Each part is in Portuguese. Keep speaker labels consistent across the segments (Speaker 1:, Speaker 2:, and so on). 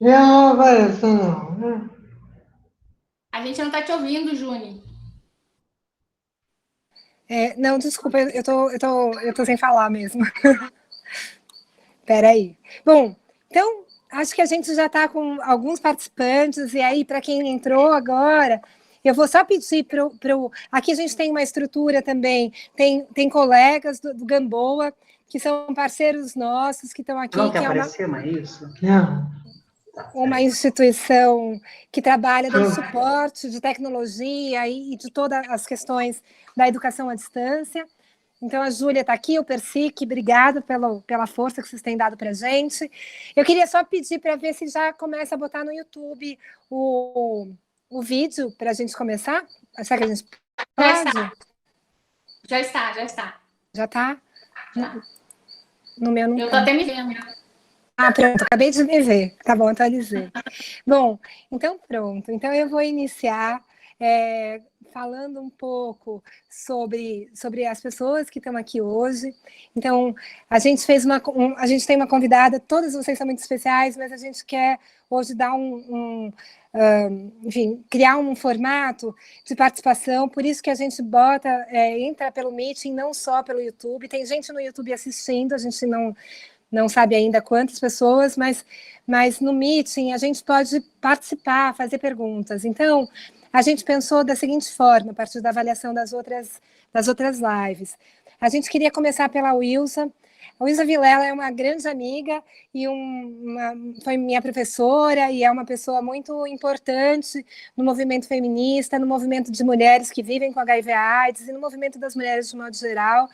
Speaker 1: Eu não apareço, não, né?
Speaker 2: A gente não está te ouvindo, Juni.
Speaker 3: Não, desculpa, eu tô sem falar mesmo. Peraí. Bom, então, acho que a gente já está com alguns participantes, e aí, para quem entrou agora, eu vou só pedir para o. Aqui a gente tem uma estrutura também, tem colegas do Gamboa, que são parceiros nossos, que estão
Speaker 4: Não
Speaker 3: aqui,
Speaker 4: quer
Speaker 3: que é
Speaker 4: aparecer, mas é isso?
Speaker 1: Não.
Speaker 3: uma instituição que trabalha dando suporte de tecnologia e de todas as questões da educação à distância. Então, a Júlia está aqui, o Persic, obrigada pela força que vocês têm dado para a gente. Eu queria só pedir para ver se já começa a botar no YouTube o vídeo para a gente começar. Será que a gente
Speaker 2: Já
Speaker 3: pode?
Speaker 2: está, já está, já está.
Speaker 3: Já está?
Speaker 2: Já.
Speaker 3: No meu não
Speaker 2: Eu estou
Speaker 3: está.
Speaker 2: até me vendo.
Speaker 3: Ah, pronto, acabei de me ver. Tá bom, atualizei. Bom, então pronto. Então eu vou iniciar falando um pouco sobre as pessoas que estão aqui hoje. Então, a gente fez a gente tem uma convidada, todas vocês são muito especiais, mas a gente quer hoje dar enfim, criar um formato de participação, por isso que a gente entra pelo Meeting, não só pelo YouTube. Tem gente no YouTube assistindo, a gente não sabe ainda quantas pessoas, mas no meeting a gente pode participar, fazer perguntas. Então, a gente pensou da seguinte forma, a partir da avaliação das outras lives. A gente queria começar pela Wilsa. A Wilsa Vilela é uma grande amiga e foi minha professora e é uma pessoa muito importante no movimento feminista, no movimento de mulheres que vivem com HIV/AIDS e no movimento das mulheres de modo geral.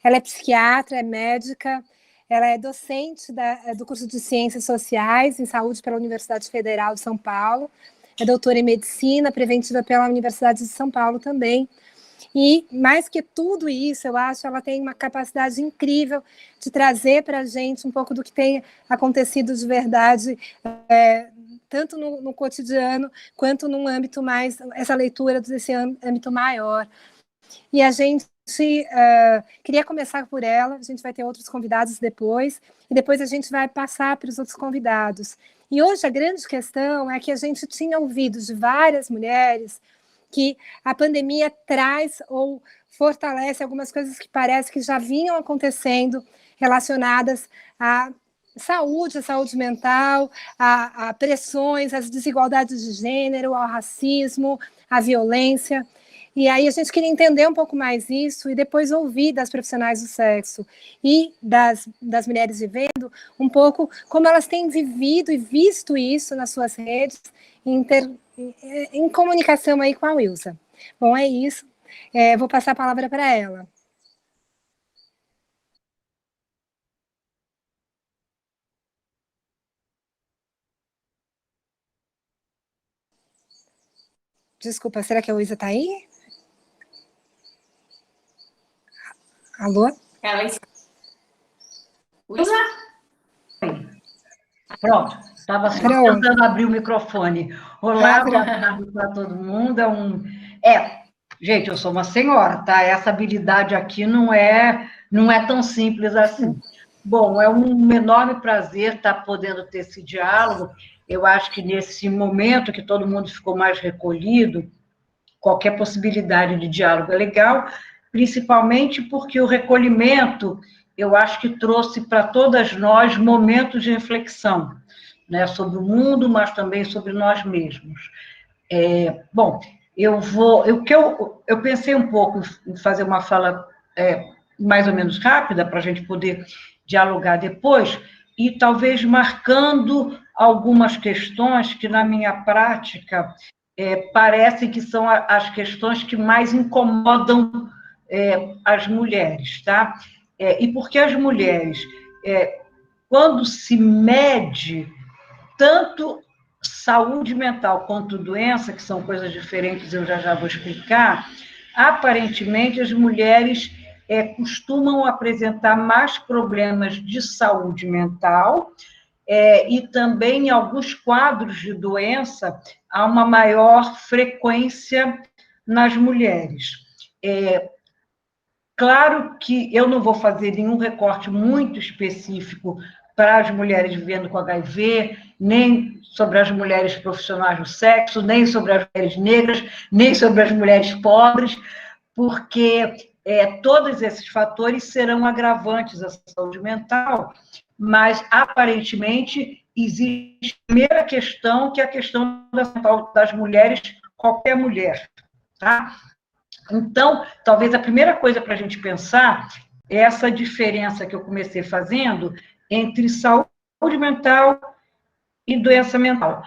Speaker 3: Ela é psiquiatra, é médica, ela é docente do curso de Ciências Sociais em Saúde pela Universidade Federal de São Paulo, é doutora em Medicina Preventiva pela Universidade de São Paulo também. E, mais que tudo isso, eu acho que ela tem uma capacidade incrível de trazer para a gente um pouco do que tem acontecido de verdade, tanto no cotidiano, quanto num âmbito mais, essa leitura desse âmbito maior. E a gente queria começar por ela, a gente vai ter outros convidados depois, e depois a gente vai passar para os outros convidados. E hoje a grande questão é que a gente tinha ouvido de várias mulheres que a pandemia traz ou fortalece algumas coisas que parece que já vinham acontecendo relacionadas à saúde, à saúde mental, a pressões, às desigualdades de gênero, ao racismo, à violência. E aí a gente queria entender um pouco mais isso e depois ouvir das profissionais do sexo e das mulheres vivendo um pouco como elas têm vivido e visto isso nas suas redes em comunicação aí com a Wilsa. Bom, é isso. Vou passar a palavra para ela. Desculpa, será que a Wilsa está aí? Alô?
Speaker 2: Ela usa.
Speaker 4: Pronto, estava só
Speaker 3: Pronto.
Speaker 4: tentando abrir o microfone. Olá, boa tarde para todo mundo. Gente, eu sou uma senhora, tá? Essa habilidade aqui não é tão simples assim. Bom, é um enorme prazer estar podendo ter esse diálogo. Eu acho que nesse momento que todo mundo ficou mais recolhido, qualquer possibilidade de diálogo é legal, principalmente porque o recolhimento, eu acho que trouxe para todas nós momentos de reflexão, né, sobre o mundo, mas também sobre nós mesmos. Bom, eu pensei um pouco em fazer uma fala mais ou menos rápida, para a gente poder dialogar depois, e talvez marcando algumas questões que, na minha prática, parecem que são as questões que mais incomodam as mulheres, tá? E porque as mulheres, quando se mede tanto saúde mental quanto doença, que são coisas diferentes, eu já vou explicar, aparentemente as mulheres costumam apresentar mais problemas de saúde mental e também em alguns quadros de doença há uma maior frequência nas mulheres. Claro que eu não vou fazer nenhum recorte muito específico para as mulheres vivendo com HIV, nem sobre as mulheres profissionais do sexo, nem sobre as mulheres negras, nem sobre as mulheres pobres, porque todos esses fatores serão agravantes à saúde mental, mas, aparentemente, existe a primeira questão, que é a questão das mulheres, qualquer mulher, tá? Então, talvez a primeira coisa para a gente pensar é essa diferença que eu comecei fazendo entre saúde mental e doença mental.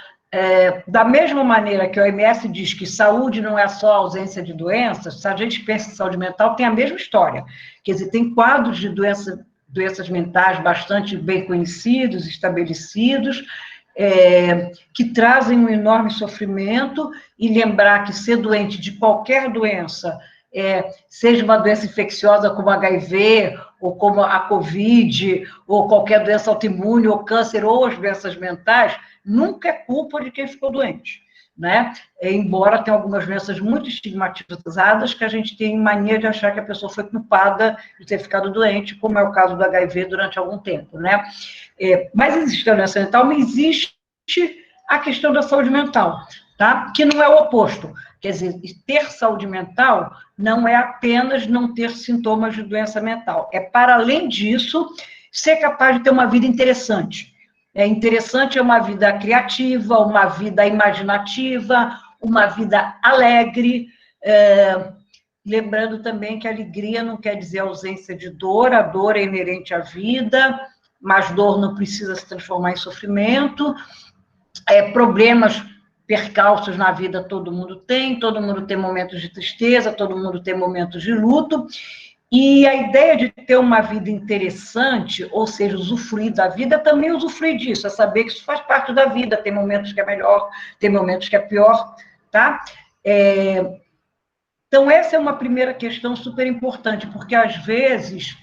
Speaker 4: Da mesma maneira que a OMS diz que saúde não é só ausência de doenças, se a gente pensa em saúde mental, tem a mesma história. Quer dizer, tem quadros de doenças mentais bastante bem conhecidos, estabelecidos, que trazem um enorme sofrimento, e lembrar que ser doente de qualquer doença, seja uma doença infecciosa como HIV, ou como a Covid, ou qualquer doença autoimune, ou câncer, ou as doenças mentais, nunca é culpa de quem ficou doente, né? Embora tenha algumas doenças muito estigmatizadas, que a gente tem mania de achar que a pessoa foi culpada de ter ficado doente, como é o caso do HIV durante algum tempo, né? Mas existe a doença mental, mas existe a questão da saúde mental, tá? Que não é o oposto. Quer dizer, ter saúde mental não é apenas não ter sintomas de doença mental. Para além disso, ser capaz de ter uma vida interessante. Interessante é uma vida criativa, uma vida imaginativa, uma vida alegre. Lembrando também que a alegria não quer dizer ausência de dor, a dor é inerente à vida, mas dor não precisa se transformar em sofrimento. Problemas, percalços na vida todo mundo tem momentos de tristeza, todo mundo tem momentos de luto, e a ideia de ter uma vida interessante, ou seja, usufruir da vida, também usufruir disso, saber que isso faz parte da vida, tem momentos que é melhor, tem momentos que é pior, tá? Então, essa é uma primeira questão super importante, porque, às vezes,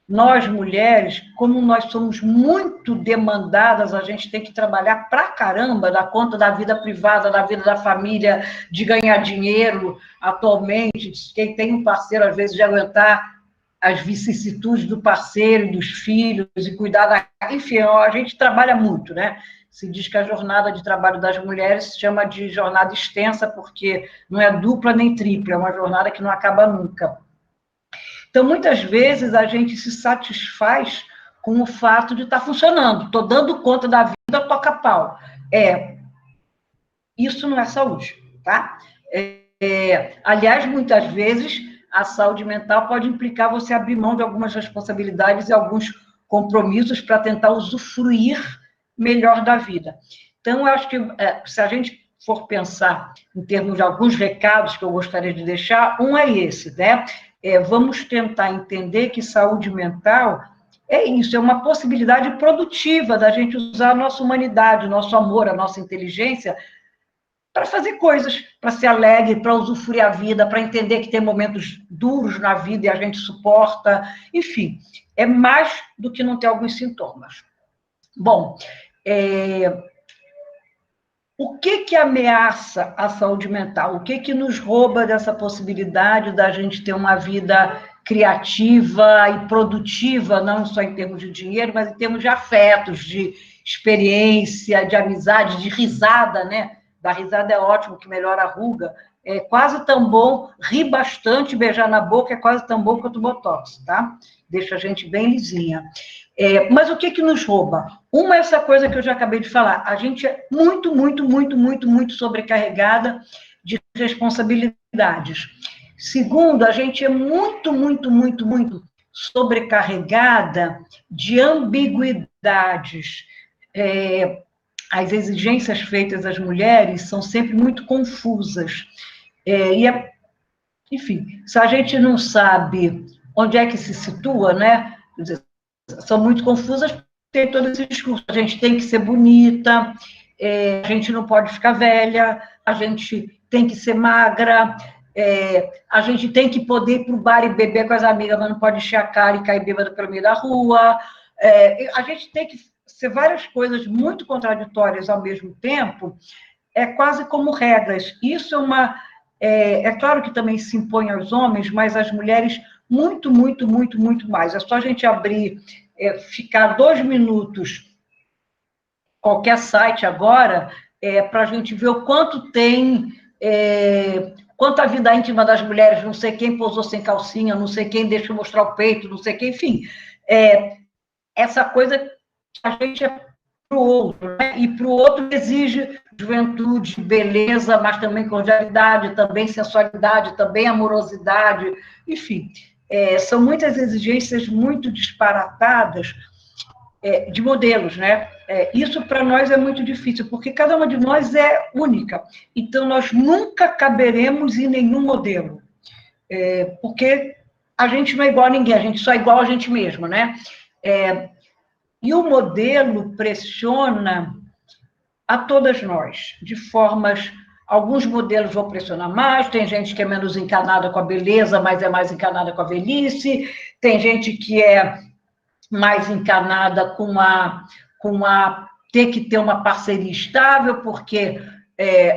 Speaker 4: nós, mulheres, como nós somos muito demandadas, a gente tem que trabalhar pra caramba, dar conta da vida privada, da vida da família, de ganhar dinheiro atualmente, quem tem um parceiro, às vezes, de aguentar as vicissitudes do parceiro e dos filhos, e cuidar da... Enfim, a gente trabalha muito, né? Se diz que a jornada de trabalho das mulheres se chama de jornada extensa, porque não é dupla nem tripla, é uma jornada que não acaba nunca. Então, muitas vezes, a gente se satisfaz com o fato de estar funcionando. Estou dando conta da vida, toca pau. Isso não é saúde, tá? Aliás, muitas vezes, a saúde mental pode implicar você abrir mão de algumas responsabilidades e alguns compromissos para tentar usufruir melhor da vida. Então, eu acho que, se a gente for pensar em termos de alguns recados que eu gostaria de deixar, um é esse, né? Vamos tentar entender que saúde mental é isso, é uma possibilidade produtiva da gente usar a nossa humanidade, o nosso amor, a nossa inteligência para fazer coisas, para ser alegre, para usufruir a vida, para entender que tem momentos duros na vida e a gente suporta, enfim, é mais do que não ter alguns sintomas. Bom, o que ameaça a saúde mental? O que nos rouba dessa possibilidade da gente ter uma vida criativa e produtiva, não só em termos de dinheiro, mas em termos de afetos, de experiência, de amizade, de risada, né? Da risada é ótimo, que melhora a ruga. É quase tão bom, rir bastante, beijar na boca é quase tão bom quanto o Botox, tá? Deixa a gente bem lisinha. Mas o que nos rouba? Uma é essa coisa que eu já acabei de falar. A gente é muito, muito, muito, muito, muito sobrecarregada de responsabilidades. Segundo, a gente é muito, muito, muito, muito sobrecarregada de ambiguidades. As exigências feitas às mulheres são sempre muito confusas. Enfim, se a gente não sabe onde é que se situa, né? Quer dizer, são muito confusas, tem todo esse discurso. A gente tem que ser bonita, a gente não pode ficar velha, a gente tem que ser magra, a gente tem que poder ir para o bar e beber com as amigas, mas não pode encher a cara e cair bêbada pelo meio da rua. A gente tem que ser várias coisas muito contraditórias ao mesmo tempo, quase como regras. Isso é claro que também se impõe aos homens, mas às mulheres muito, muito, muito, muito mais. É só a gente abrir, ficar 2 minutos qualquer site agora, para a gente ver o quanto tem, quanto a vida íntima das mulheres, não sei quem posou sem calcinha, não sei quem deixa mostrar o peito, não sei quem, enfim. Essa coisa que a gente é para o outro, né? E para o outro exige juventude, beleza, mas também cordialidade, também sensualidade, também amorosidade, enfim. São muitas exigências muito disparatadas de modelos, né? Isso para nós é muito difícil, porque cada uma de nós é única. Então, nós nunca caberemos em nenhum modelo, porque a gente não é igual a ninguém, a gente só é igual a gente mesmo, né? E o modelo pressiona a todas nós, de formas... Alguns modelos vão pressionar mais, tem gente que é menos encanada com a beleza, mas é mais encanada com a velhice, tem gente que é mais encanada com ter que ter uma parceria estável, porque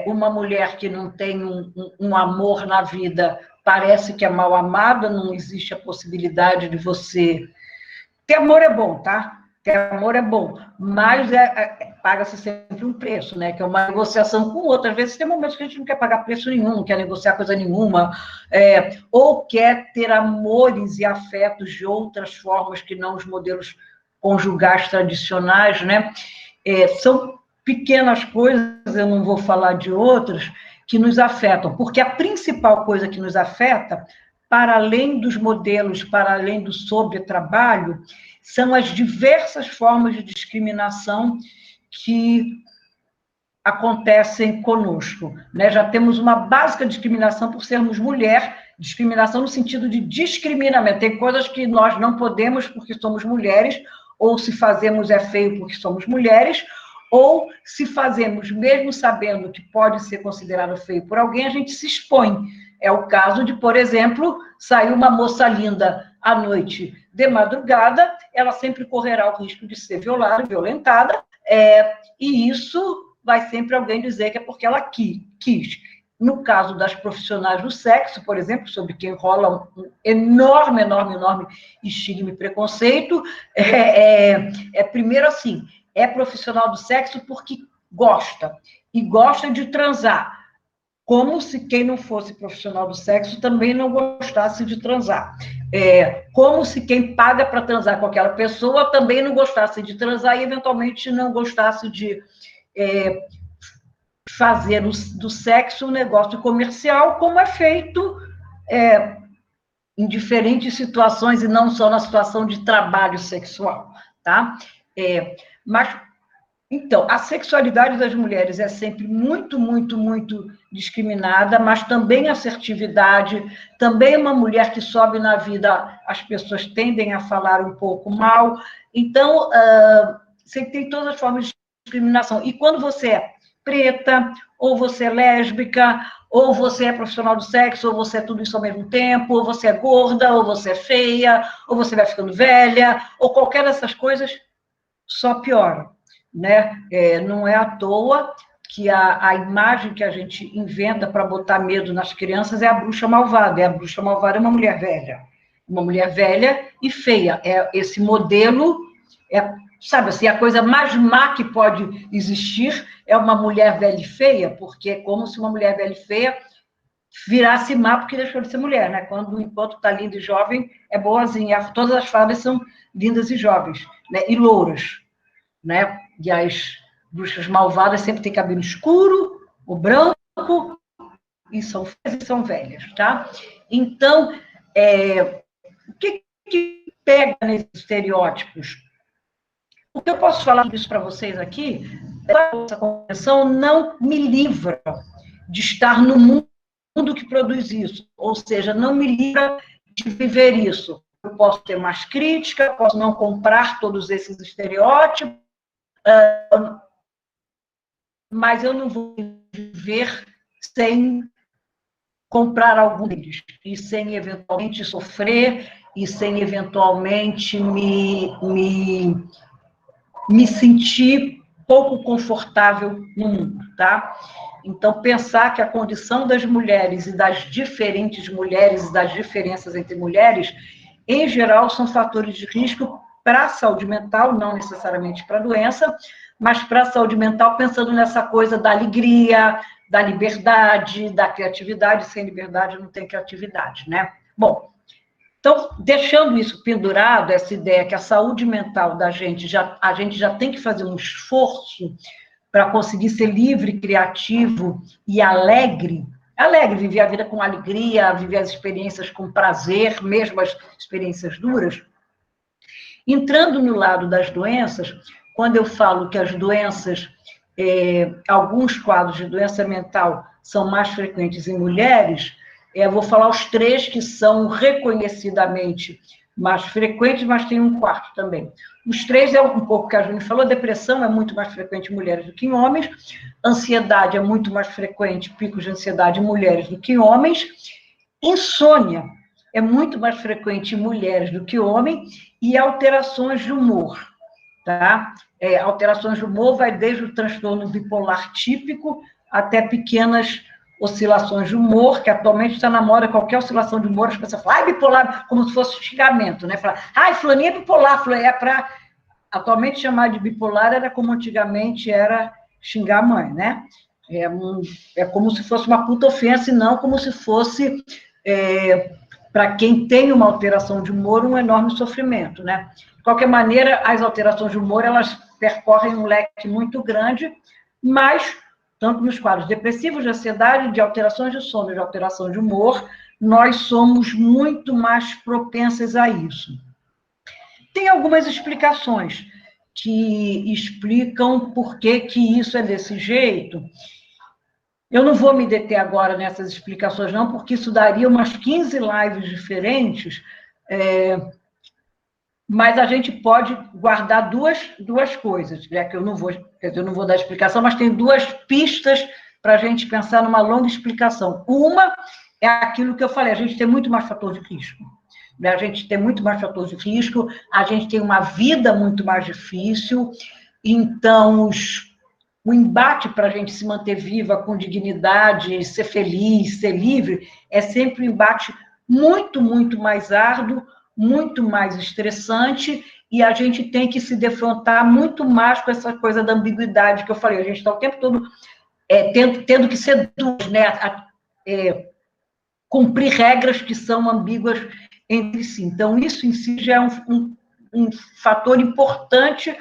Speaker 4: uma mulher que não tem um amor na vida parece que é mal amada, não existe a possibilidade de você... Ter amor é bom, tá? Ter amor é bom, mas paga-se sempre um preço, né? Que é uma negociação com o outro. Às vezes tem momentos que a gente não quer pagar preço nenhum, não quer negociar coisa nenhuma, ou quer ter amores e afetos de outras formas que não os modelos conjugais tradicionais, né? São pequenas coisas, eu não vou falar de outras, que nos afetam, porque a principal coisa que nos afeta, para além dos modelos, para além do sobretrabalho, são as diversas formas de discriminação que acontecem conosco, né? Já temos uma básica discriminação por sermos mulher, discriminação no sentido de discriminamento. Tem coisas que nós não podemos porque somos mulheres, ou se fazemos é feio porque somos mulheres, ou se fazemos, mesmo sabendo que pode ser considerado feio por alguém, a gente se expõe. É o caso de, por exemplo, sair uma moça linda à noite de madrugada, ela sempre correrá o risco de ser violada, violentada, e isso vai sempre alguém dizer que é porque ela quis. No caso das profissionais do sexo, por exemplo, sobre quem rola um enorme estigma e preconceito, primeiro assim, é profissional do sexo porque gosta, e gosta de transar, como se quem não fosse profissional do sexo também não gostasse de transar. Como se quem paga para transar com aquela pessoa também não gostasse de transar e, eventualmente, não gostasse de fazer do sexo um negócio comercial, como é feito em diferentes situações e não só na situação de trabalho sexual, tá? Mas... Então, a sexualidade das mulheres é sempre muito discriminada, mas também a assertividade, também uma mulher que sobe na vida, as pessoas tendem a falar um pouco mal. Então, você tem todas as formas de discriminação. E quando você é preta, ou você é lésbica, ou você é profissional do sexo, ou você é tudo isso ao mesmo tempo, ou você é gorda, ou você é feia, ou você vai ficando velha, ou qualquer dessas coisas, só piora. Né? Não é à toa que a imagem que a gente inventa para botar medo nas crianças é a bruxa malvada. A bruxa malvada é uma mulher velha e feia. Esse modelo, sabe assim, a coisa mais má que pode existir é uma mulher velha e feia, porque é como se uma mulher velha e feia virasse má porque deixou de ser mulher, né? Enquanto está linda e jovem, é boazinha. Todas as fadas são lindas e jovens, né? E louras, né? E as bruxas malvadas sempre têm cabelo escuro, ou branco, e são feias e são velhas, tá? Então, o que pega nesses estereótipos? O que eu posso falar disso para vocês aqui, essa convenção não me livra de estar no mundo que produz isso, ou seja, não me livra de viver isso. Eu posso ter mais crítica, posso não comprar todos esses estereótipos, mas eu não vou viver sem comprar algum deles, e sem eventualmente sofrer, e sem eventualmente me sentir pouco confortável no mundo, tá? Então, pensar que a condição das mulheres e das diferentes mulheres, e das diferenças entre mulheres, em geral, são fatores de risco para a saúde mental, não necessariamente para a doença, mas para a saúde mental, pensando nessa coisa da alegria, da liberdade, da criatividade. Sem liberdade não tem criatividade, né? Bom, então, deixando isso pendurado, essa ideia que a saúde mental da gente, a gente já tem que fazer um esforço para conseguir ser livre, criativo e alegre, viver a vida com alegria, viver as experiências com prazer, mesmo as experiências duras. Entrando no lado das doenças, quando eu falo que as doenças, alguns quadros de doença mental são mais frequentes em mulheres, eu vou falar os 3 que são reconhecidamente mais frequentes, mas tem um quarto também. Os 3 é um pouco que a Júlia falou, depressão é muito mais frequente em mulheres do que em homens, ansiedade é muito mais frequente, picos de ansiedade em mulheres do que em homens, insônia é muito mais frequente em mulheres do que homens, e alterações de humor, tá? Alterações de humor vai desde o transtorno bipolar típico até pequenas oscilações de humor, que atualmente está na moda, qualquer oscilação de humor, as pessoas falam, ai, bipolar, como se fosse xingamento, né? Fala, ai, fulaninha é bipolar, fulaninha é para... Atualmente, chamar de bipolar era como antigamente era xingar a mãe, né? É como se fosse uma puta ofensa, e não como se fosse, para quem tem uma alteração de humor, um enorme sofrimento, né? De qualquer maneira, as alterações de humor, elas percorrem um leque muito grande, mas... tanto nos quadros depressivos, de ansiedade, de alterações de sono, de alteração de humor, nós somos muito mais propensas a isso. Tem algumas explicações que explicam por que isso é desse jeito. Eu não vou me deter agora nessas explicações, não, porque isso daria umas 15 lives diferentes, mas a gente pode guardar duas coisas, já que eu não vou dar explicação, mas tem 2 pistas para a gente pensar numa longa explicação. Uma é aquilo que eu falei, a gente tem muito mais fator de risco. Né? A gente tem muito mais fator de risco, a gente tem uma vida muito mais difícil, então o embate para a gente se manter viva com dignidade, ser feliz, ser livre, é sempre um embate muito, muito mais árduo, muito mais estressante, e a gente tem que se defrontar muito mais com essa coisa da ambiguidade que eu falei. A gente está o tempo todo tendo que ser duros, né? Cumprir regras que são ambíguas entre si. Então, isso em si já é um fator importante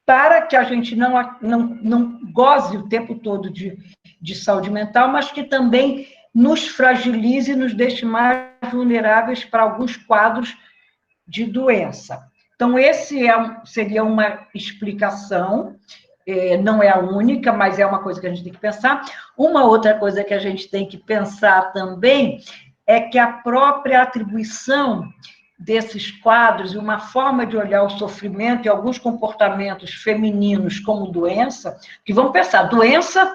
Speaker 4: para que a gente não goze o tempo todo de saúde mental, mas que também nos fragilize e nos deixe mais vulneráveis para alguns quadros de doença. Então, esse seria uma explicação, não é a única, mas é uma coisa que a gente tem que pensar. Uma outra coisa que a gente tem que pensar também é que a própria atribuição desses quadros e uma forma de olhar o sofrimento e alguns comportamentos femininos como doença, que vamos pensar, doença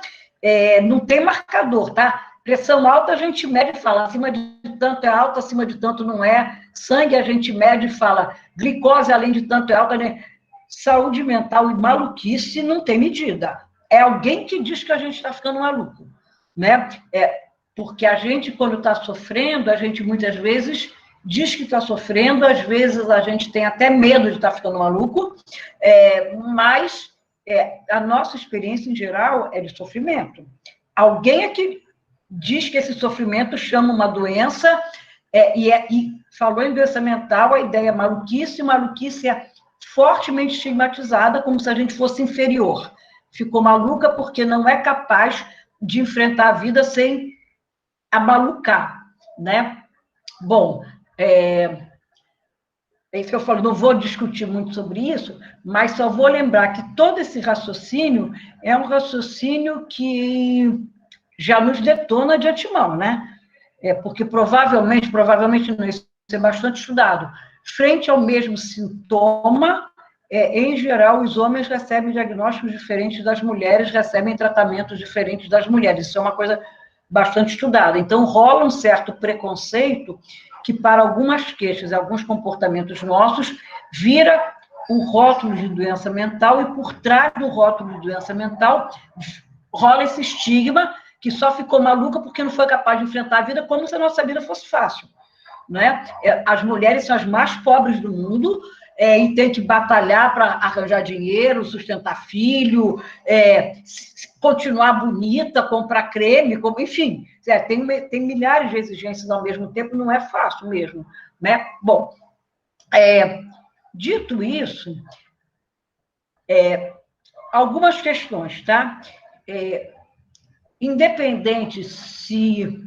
Speaker 4: não tem marcador, tá? Pressão alta a gente mede e fala, acima de tanto é alta, acima de tanto não é. Sangue a gente mede e fala, glicose além de tanto é alta, né? Saúde mental e maluquice não tem medida. É alguém que diz que a gente está ficando maluco, né? Porque a gente, quando está sofrendo, a gente muitas vezes diz que está sofrendo, às vezes a gente tem até medo de estar ficando maluco, mas a nossa experiência em geral é de sofrimento. Alguém aqui diz que esse sofrimento chama uma doença, e falou em doença mental, a ideia é maluquice, e maluquice é fortemente estigmatizada, como se a gente fosse inferior. Ficou maluca porque não é capaz de enfrentar a vida sem amalucar, né? Bom, é isso que eu falo, não vou discutir muito sobre isso, mas só vou lembrar que todo esse raciocínio é um raciocínio que já nos detona de antemão, né? Porque provavelmente não, isso é bastante estudado. Frente ao mesmo sintoma, em geral, os homens recebem diagnósticos diferentes das mulheres, recebem tratamentos diferentes das mulheres. Isso é uma coisa bastante estudada. Então, rola um certo preconceito que, para algumas queixas, alguns comportamentos nossos, vira um rótulo de doença mental, e por trás do rótulo de doença mental rola esse estigma que só ficou maluca porque não foi capaz de enfrentar a vida, como se a nossa vida fosse fácil, né? As mulheres são as mais pobres do mundo, e tem que batalhar para arranjar dinheiro, sustentar filho, continuar bonita, comprar creme, enfim, tem milhares de exigências ao mesmo tempo, não é fácil mesmo, né? Bom, dito isso, algumas questões, tá? Independente se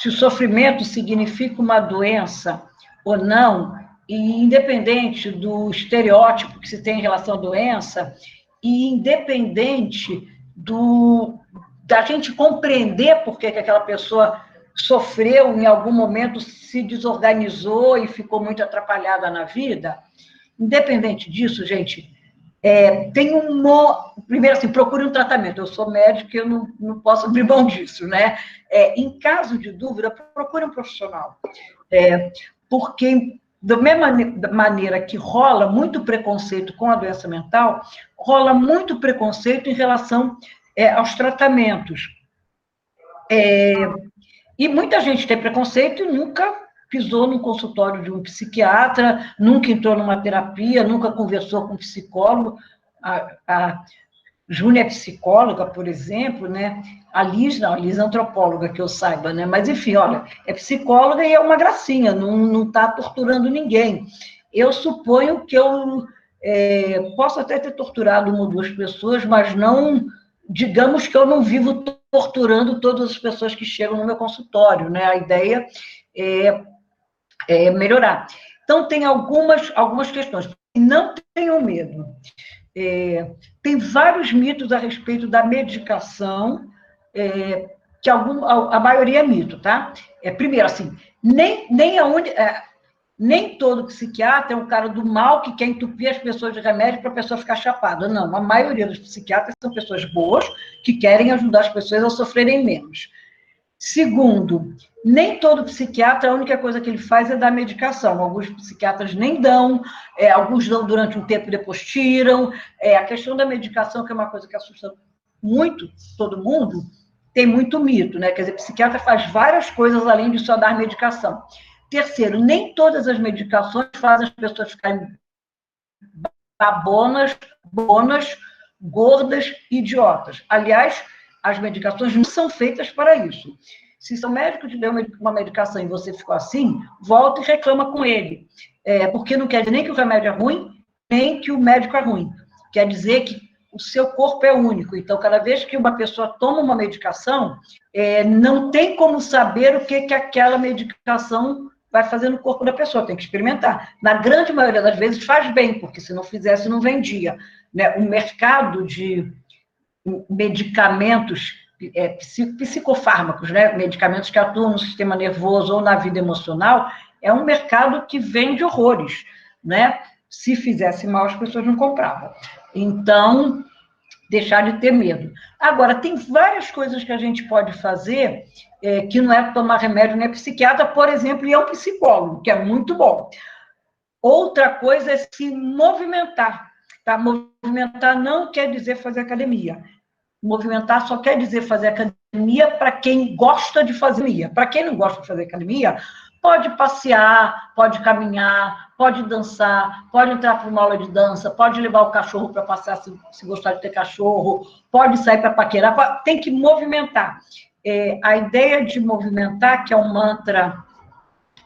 Speaker 4: o sofrimento significa uma doença ou não, e independente do estereótipo que se tem em relação à doença, e independente da gente compreender por que aquela pessoa sofreu, em algum momento se desorganizou e ficou muito atrapalhada na vida, independente disso, gente, primeiro, assim, procure um tratamento. Eu sou médica, eu não posso abrir mão disso, né? Em caso de dúvida, procure um profissional. Porque, da mesma maneira que rola muito preconceito com a doença mental, rola muito preconceito em relação aos tratamentos. E muita gente tem preconceito e nunca pisou num consultório de um psiquiatra, nunca entrou numa terapia, nunca conversou com um psicólogo. A Júnia é psicóloga, por exemplo, né? A Liz não, a Liz é antropóloga, que eu saiba, né? Mas, enfim, olha, é psicóloga e é uma gracinha, não está torturando ninguém. Eu suponho que eu posso até ter torturado uma ou duas pessoas, mas não, digamos que eu não vivo torturando todas as pessoas que chegam no meu consultório, né? A ideia é melhorar. Então, tem algumas questões. Não tenham medo. Tem vários mitos a respeito da medicação, que a maioria é mito, tá? Primeiro, assim, nem todo psiquiatra é um cara do mal que quer entupir as pessoas de remédio para a pessoa ficar chapada. Não, a maioria dos psiquiatras são pessoas boas que querem ajudar as pessoas a sofrerem menos. Segundo, nem todo psiquiatra, a única coisa que ele faz é dar medicação. Alguns psiquiatras nem dão, alguns dão durante um tempo e depois tiram. A questão da medicação, que é uma coisa que assusta muito todo mundo, tem muito mito, né? Quer dizer, psiquiatra faz várias coisas além de só dar medicação. Terceiro, nem todas as medicações fazem as pessoas ficarem babonas, gordas, idiotas. Aliás, as medicações não são feitas para isso. Se seu médico te deu uma medicação e você ficou assim, volta e reclama com ele. Porque não quer dizer nem que o remédio é ruim, nem que o médico é ruim. Quer dizer que o seu corpo é único. Então, cada vez que uma pessoa toma uma medicação, não tem como saber o que aquela medicação vai fazer no corpo da pessoa, tem que experimentar. Na grande maioria das vezes faz bem, porque se não fizesse, não vendia. Né? O mercado de medicamentos, psicofármacos, né? Medicamentos que atuam no sistema nervoso ou na vida emocional, é um mercado que vende horrores, né? Se fizesse mal, as pessoas não compravam. Então, deixar de ter medo. Agora, tem várias coisas que a gente pode fazer, que não é tomar remédio, nem psiquiatra, por exemplo, e é um psicólogo, que é muito bom. Outra coisa é se movimentar. Tá? Movimentar não quer dizer fazer academia. Movimentar só quer dizer fazer academia para quem gosta de fazer academia. Para quem não gosta de fazer academia, pode passear, pode caminhar, pode dançar, pode entrar para uma aula de dança, pode levar o cachorro para passear se gostar de ter cachorro, pode sair para paquerar, tem que movimentar. A ideia de movimentar, que é um mantra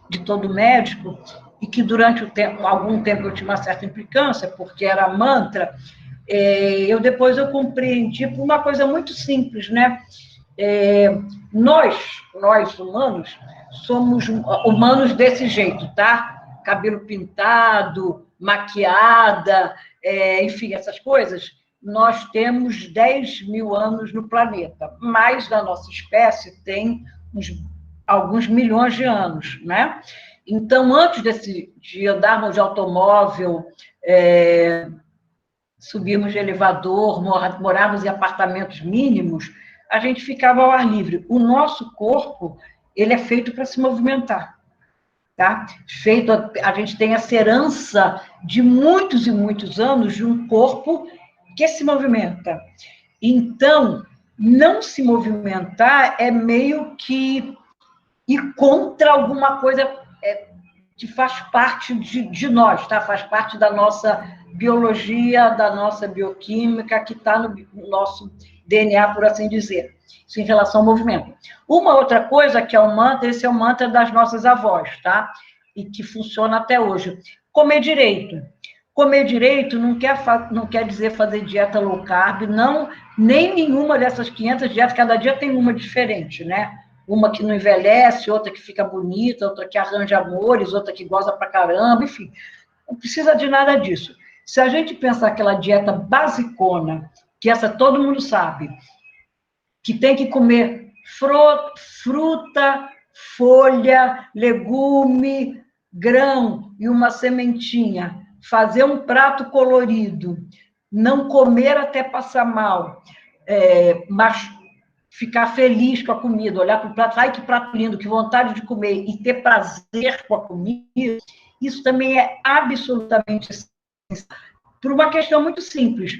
Speaker 4: de todo médico, e que durante algum tempo eu tinha uma certa implicância, porque era mantra, depois eu compreendi por uma coisa muito simples, né? Nós humanos, somos humanos desse jeito, tá? Cabelo pintado, maquiada, enfim, essas coisas. Nós temos 10 mil anos no planeta, mas da nossa espécie tem alguns milhões de anos, né? Então, antes de andarmos de automóvel, subirmos de elevador, morarmos em apartamentos mínimos, a gente ficava ao ar livre. O nosso corpo, ele é feito para se movimentar, tá? A gente tem essa herança de muitos e muitos anos de um corpo que se movimenta. Então, não se movimentar é meio que ir contra alguma coisa que faz parte de nós, tá? Faz parte da nossa biologia, da nossa bioquímica, que está no nosso DNA, por assim dizer. Isso em relação ao movimento. Uma outra coisa que é o mantra, esse é o mantra das nossas avós, tá? E que funciona até hoje. Comer direito. Comer direito não quer dizer fazer dieta low carb, não, nem nenhuma dessas 500 dietas, cada dia tem uma diferente, né? Uma que não envelhece, outra que fica bonita, outra que arranja amores, outra que goza pra caramba, enfim. Não precisa de nada disso. Se a gente pensar aquela dieta basicona, que essa todo mundo sabe, que tem que comer fruta, folha, legume, grão e uma sementinha, fazer um prato colorido, não comer até passar mal, mas ficar feliz com a comida, olhar para o prato, ai, que prato lindo, que vontade de comer, e ter prazer com a comida, isso também é absolutamente essencial. Por uma questão muito simples.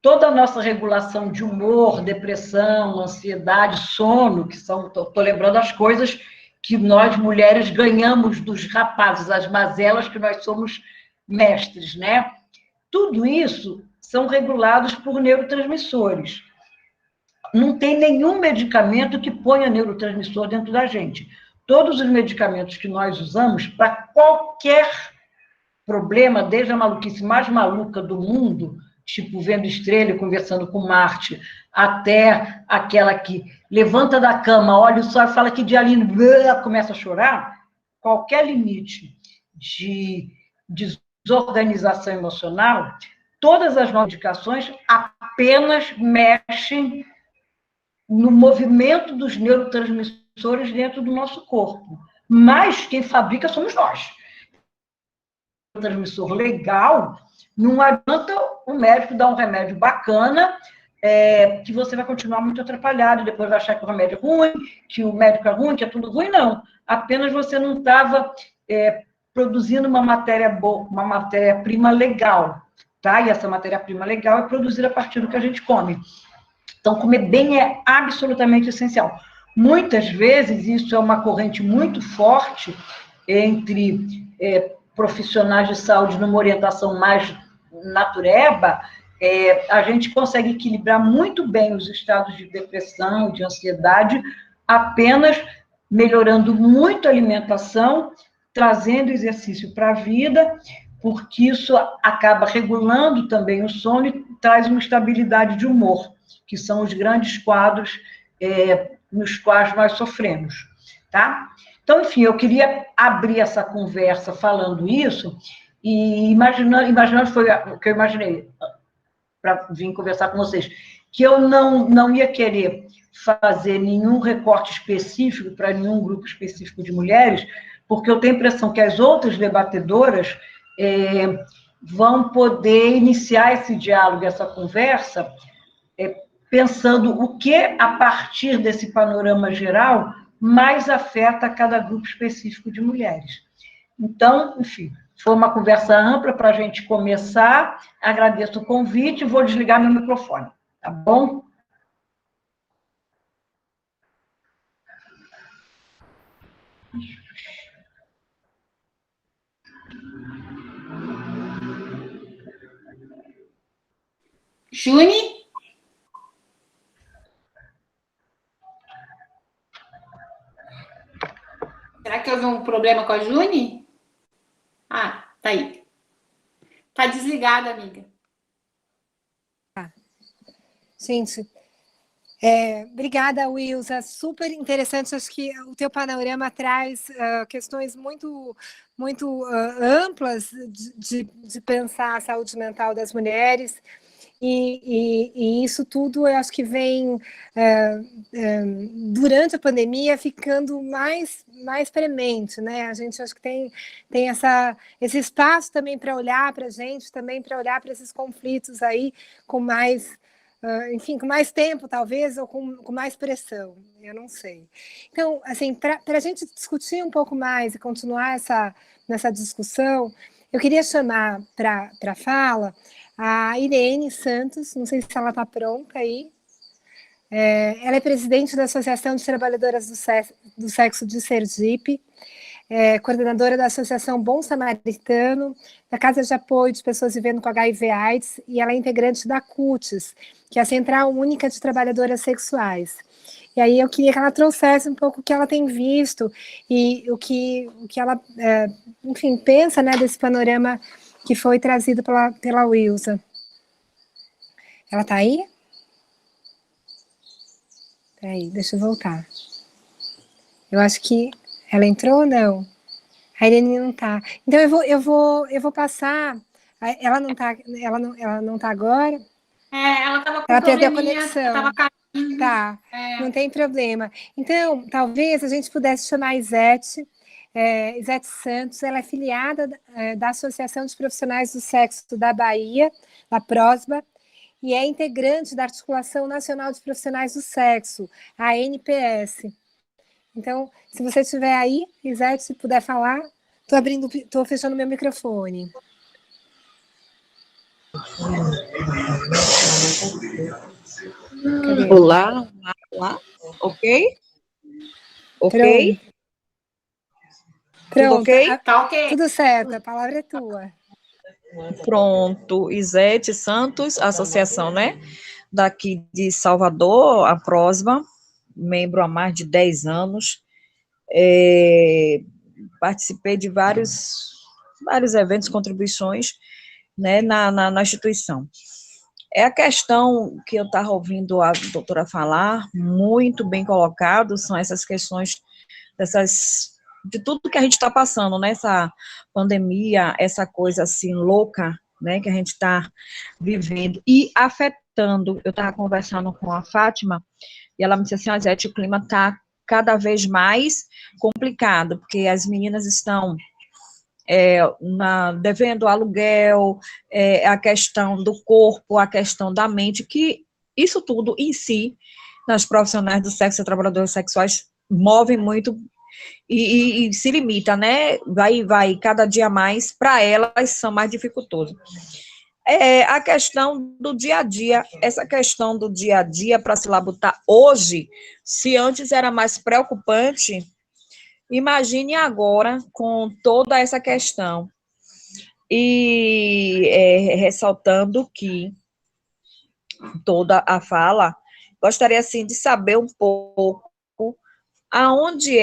Speaker 4: Toda a nossa regulação de humor, depressão, ansiedade, sono, que são, estou lembrando as coisas que nós, mulheres, ganhamos dos rapazes, as mazelas que nós somos mestres, né? Tudo isso são regulados por neurotransmissores. Não tem nenhum medicamento que ponha neurotransmissor dentro da gente. Todos os medicamentos que nós usamos para qualquer problema, desde a maluquice mais maluca do mundo, tipo vendo estrela e conversando com Marte, até aquela que levanta da cama, olha o sol e fala que de ali começa a chorar, qualquer limite de desorganização emocional, todas as medicações apenas mexem no movimento dos neurotransmissores dentro do nosso corpo. Mas quem fabrica somos nós. O transmissor legal, não adianta o médico dar um remédio bacana, que você vai continuar muito atrapalhado, depois vai achar que o remédio é ruim, que o médico é ruim, que é tudo ruim, não. Apenas você não estava produzindo uma matéria-prima legal, tá? E essa matéria-prima legal é produzida a partir do que a gente come. Então, comer bem é absolutamente essencial. Muitas vezes, isso é uma corrente muito forte entre profissionais de saúde numa orientação mais natureba, a gente consegue equilibrar muito bem os estados de depressão, de ansiedade, apenas melhorando muito a alimentação, trazendo exercício para a vida, porque isso acaba regulando também o sono e traz uma estabilidade de humor, que são os grandes quadros nos quais nós sofremos, tá? Então, enfim, eu queria abrir essa conversa falando isso e imaginando foi o que eu imaginei para vir conversar com vocês, que eu não ia querer fazer nenhum recorte específico para nenhum grupo específico de mulheres, porque eu tenho a impressão que as outras debatedoras vão poder iniciar esse diálogo, essa conversa, pensando o que, a partir desse panorama geral, mais afeta cada grupo específico de mulheres. Então, enfim, foi uma conversa ampla para a gente começar. Agradeço o convite e vou desligar meu microfone, tá bom?
Speaker 2: Juni? Será que houve um problema com a Juni? Ah, tá aí. Tá desligada, amiga.
Speaker 3: Gente, obrigada, Wilza. Super interessante. Acho que o teu panorama traz questões muito, muito amplas de pensar a saúde mental das mulheres. E isso tudo, eu acho que vem, durante a pandemia, ficando mais premente, né? A gente acho que tem esse espaço também para olhar para a gente, também para olhar para esses conflitos aí com mais, enfim, com mais tempo, talvez, ou com mais pressão, eu não sei. Então, assim, para a gente discutir um pouco mais e continuar nessa discussão, eu queria chamar para a fala a Irene Santos, não sei se ela está pronta aí. Ela é presidente da Associação de Trabalhadoras do Sexo de Sergipe, coordenadora da Associação Bom Samaritano, da Casa de Apoio de Pessoas Vivendo com HIV/AIDS, e ela é integrante da CUTES, que é a Central Única de Trabalhadoras Sexuais. E aí eu queria que ela trouxesse um pouco o que ela tem visto e o que ela, enfim, pensa, né, desse panorama que foi trazido pela Wilsa. Ela está aí? Peraí, deixa eu voltar. Eu acho que ela entrou ou não? A Irene não está. Então eu vou passar. Ela não está agora?
Speaker 2: Ela estava com
Speaker 3: Ela perdeu a
Speaker 2: probleminha,
Speaker 3: conexão.
Speaker 2: estava caindo.
Speaker 3: Tá, não tem problema. Então, talvez a gente pudesse chamar a Isete, Isete Santos, ela é filiada da Associação de Profissionais do Sexo da Bahia, da PROSBA, e é integrante da Articulação Nacional de Profissionais do Sexo, a ANPS. Então, se você estiver aí, Isete, se puder falar, estou fechando meu microfone. Cadê?
Speaker 5: Olá, ok? Ok?
Speaker 3: Pronto.
Speaker 5: Tudo ok?
Speaker 2: Tá ok.
Speaker 3: Tudo certo, a palavra é tua.
Speaker 5: Pronto, Isete Santos, associação, né? Daqui de Salvador, a Prosma, membro há mais de 10 anos. Participei de vários eventos, contribuições, né, na instituição. É a questão que eu estava ouvindo a doutora falar, muito bem colocado, são essas questões de tudo que a gente está passando, né, essa pandemia, essa coisa assim louca, né, que a gente está vivendo e afetando. Eu estava conversando com a Fátima e ela me disse assim, Zete, o clima está cada vez mais complicado, porque as meninas estão devendo aluguel, a questão do corpo, a questão da mente, que isso tudo em si, nas profissionais do sexo e trabalhadoras sexuais, move muito e se limita, né? Vai cada dia mais, para elas são mais dificultosos. A questão do dia a dia, essa questão do dia a dia para se labutar hoje, se antes era mais preocupante, imagine agora com toda essa questão. E ressaltando que toda a fala, gostaria assim de saber um pouco aonde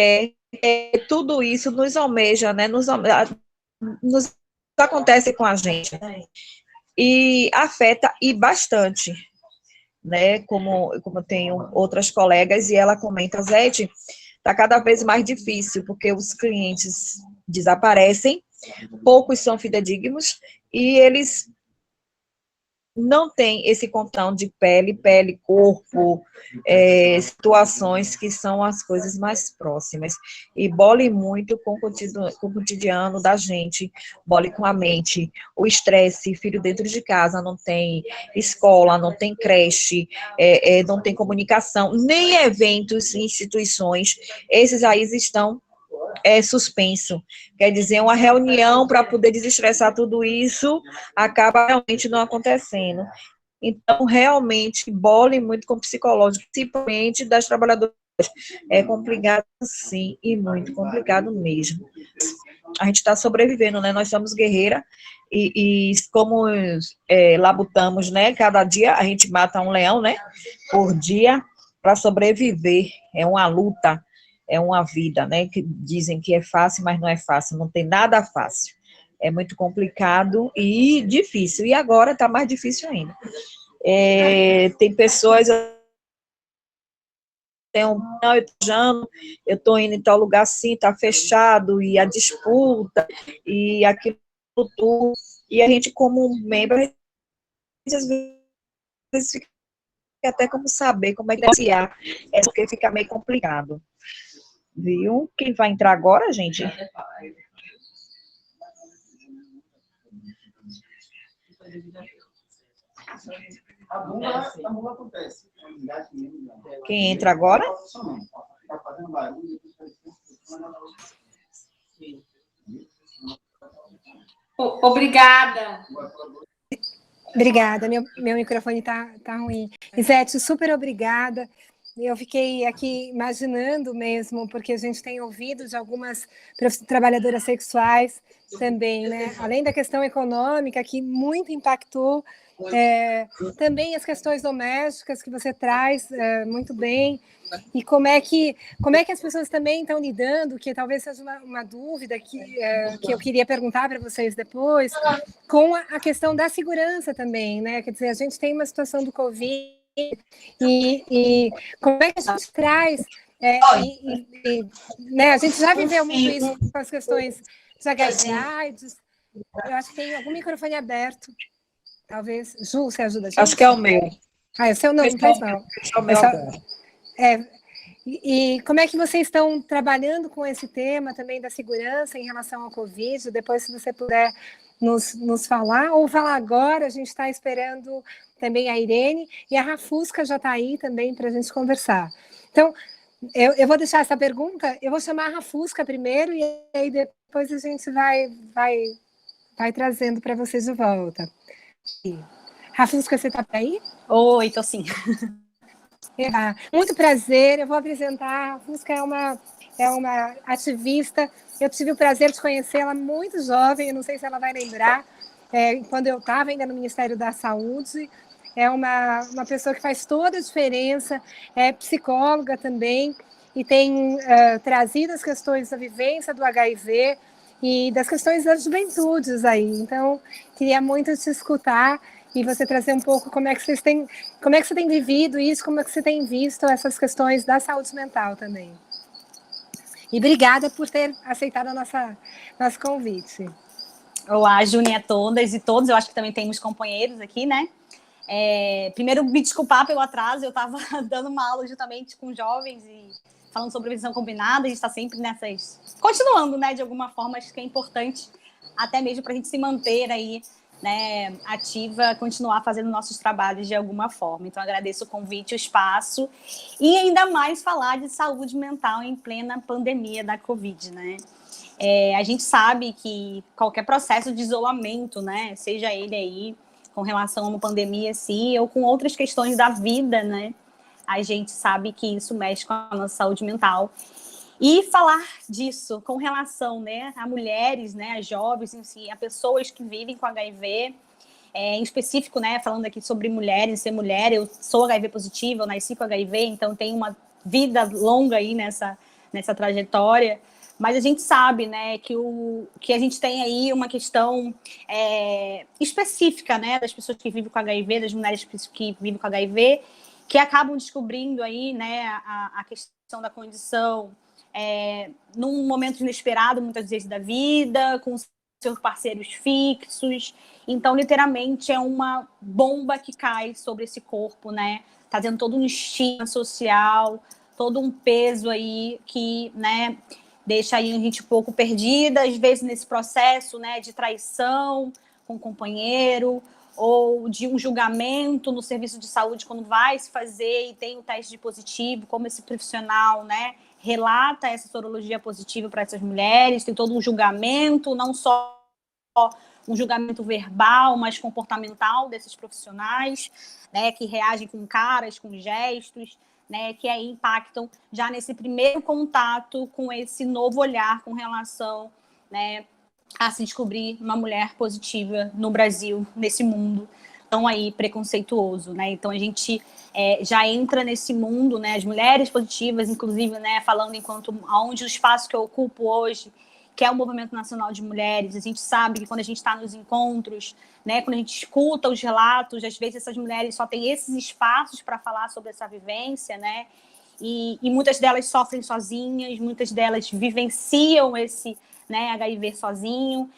Speaker 5: tudo isso nos almeja, né? Nos acontece com a gente e afeta e bastante, né? Como eu tenho outras colegas e ela comenta, Zete, está cada vez mais difícil, porque os clientes desaparecem, poucos são fidedignos, e eles não têm esse contato de pele, corpo, situações que são as coisas mais próximas. E bole muito com o cotidiano da gente, bole com a mente, o estresse, filho dentro de casa, não tem escola, não tem creche, não tem comunicação, nem eventos, instituições, esses aí estão suspenso. Quer dizer, uma reunião para poder desestressar tudo isso acaba realmente não acontecendo. Então, realmente, bole muito com o psicológico, principalmente das trabalhadoras. É complicado, sim, e muito complicado mesmo. A gente está sobrevivendo, né? Nós somos guerreira e como labutamos, né? Cada dia a gente mata um leão, né? Por dia, para sobreviver. É uma luta. É uma vida, né, que dizem que é fácil, mas não é fácil, não tem nada fácil. É muito complicado e difícil, e agora está mais difícil ainda. Tem pessoas, eu estou indo em tal lugar assim, está fechado, e a disputa, e aquilo tudo, e a gente como membro, às vezes fica até como saber como é que negociar, porque fica meio complicado. Viu? Quem vai entrar agora, gente? Quem entra agora?
Speaker 2: Obrigada.
Speaker 3: Obrigada, meu microfone tá ruim. Isete, super obrigada. Eu fiquei aqui imaginando mesmo, porque a gente tem ouvido de algumas trabalhadoras sexuais também, né? Além da questão econômica, que muito impactou, também as questões domésticas que você traz muito bem, e como é que as pessoas também estão lidando, que talvez seja uma dúvida que eu queria perguntar para vocês depois, com a questão da segurança também, né? Quer dizer, a gente tem uma situação do Covid, e como é que a gente traz, né? A gente já viveu muito isso com as questões de HIV/AIDS. Eu acho que tem algum microfone aberto, talvez. Ju, você ajuda a gente?
Speaker 5: Acho que é o meu.
Speaker 3: O seu não faz mal.
Speaker 5: É o meu agora.
Speaker 3: E como é que vocês estão trabalhando com esse tema também da segurança em relação ao Covid? Depois, se você puder nos falar, ou falar agora, a gente está esperando também a Irene, e a Rafusca já está aí também para a gente conversar. Então, eu vou deixar essa pergunta, eu vou chamar a Rafusca primeiro, e aí depois a gente vai trazendo para vocês de volta. Rafusca, você está aí?
Speaker 6: Oi, tô sim.
Speaker 3: Muito prazer, eu vou apresentar. A Rafusca é uma ativista. Eu tive o prazer de conhecê-la muito jovem, eu não sei se ela vai lembrar, quando eu estava ainda no Ministério da Saúde. É uma pessoa que faz toda a diferença, é psicóloga também, e tem trazido as questões da vivência do HIV e das questões das juventudes aí. Então, queria muito te escutar e você trazer um pouco como é que você tem vivido isso, como é que você tem visto essas questões da saúde mental também. E obrigada por ter aceitado nosso convite.
Speaker 6: Olá, Juni, a todas e todos. Eu acho que também temos companheiros aqui, né? Primeiro, me desculpar pelo atraso. Eu estava dando uma aula justamente com jovens e falando sobre visão combinada. A gente está sempre nessas... Continuando, né? De alguma forma, acho que é importante, até mesmo para a gente se manter aí, né, ativa, continuar fazendo nossos trabalhos de alguma forma. Então, agradeço o convite, o espaço, e ainda mais falar de saúde mental em plena pandemia da Covid, né? A gente sabe que qualquer processo de isolamento, né, seja ele aí com relação a uma pandemia assim, ou com outras questões da vida, né, a gente sabe que isso mexe com a nossa saúde mental. E falar disso com relação, né, a mulheres, né, a jovens, enfim, a pessoas que vivem com HIV, em específico, né, falando aqui sobre mulheres, ser mulher, eu sou HIV positiva, eu nasci com HIV, então tenho uma vida longa aí nessa trajetória, mas a gente sabe, né, que a gente tem aí uma questão específica, né, das pessoas que vivem com HIV, das mulheres que vivem com HIV, que acabam descobrindo aí, né, a questão da condição num momento inesperado, muitas vezes, da vida, com seus parceiros fixos. Então, literalmente, é uma bomba que cai sobre esse corpo, né? Trazendo todo um estigma social, todo um peso aí que, né, deixa aí a gente um pouco perdida, às vezes, nesse processo, né, de traição com o companheiro, ou de um julgamento no serviço de saúde quando vai se fazer e tem um teste de positivo, como esse profissional, né, relata essa sorologia positiva para essas mulheres, tem todo um julgamento, não só um julgamento verbal, mas comportamental desses profissionais, né, que reagem com caras, com gestos, né, que aí impactam já nesse primeiro contato com esse novo olhar com relação, né, a se descobrir uma mulher positiva no Brasil, nesse mundo tão aí preconceituoso, né? Então a gente já entra nesse mundo, né? As mulheres positivas, inclusive, né? Falando enquanto aonde o espaço que eu ocupo hoje, que é o Movimento Nacional de Mulheres, a gente sabe que quando a gente está nos encontros, né? Quando a gente escuta os relatos, às vezes essas mulheres só têm esses espaços para falar sobre essa vivência, né? E muitas delas sofrem sozinhas, muitas delas vivenciam esse, né, HIV sozinho.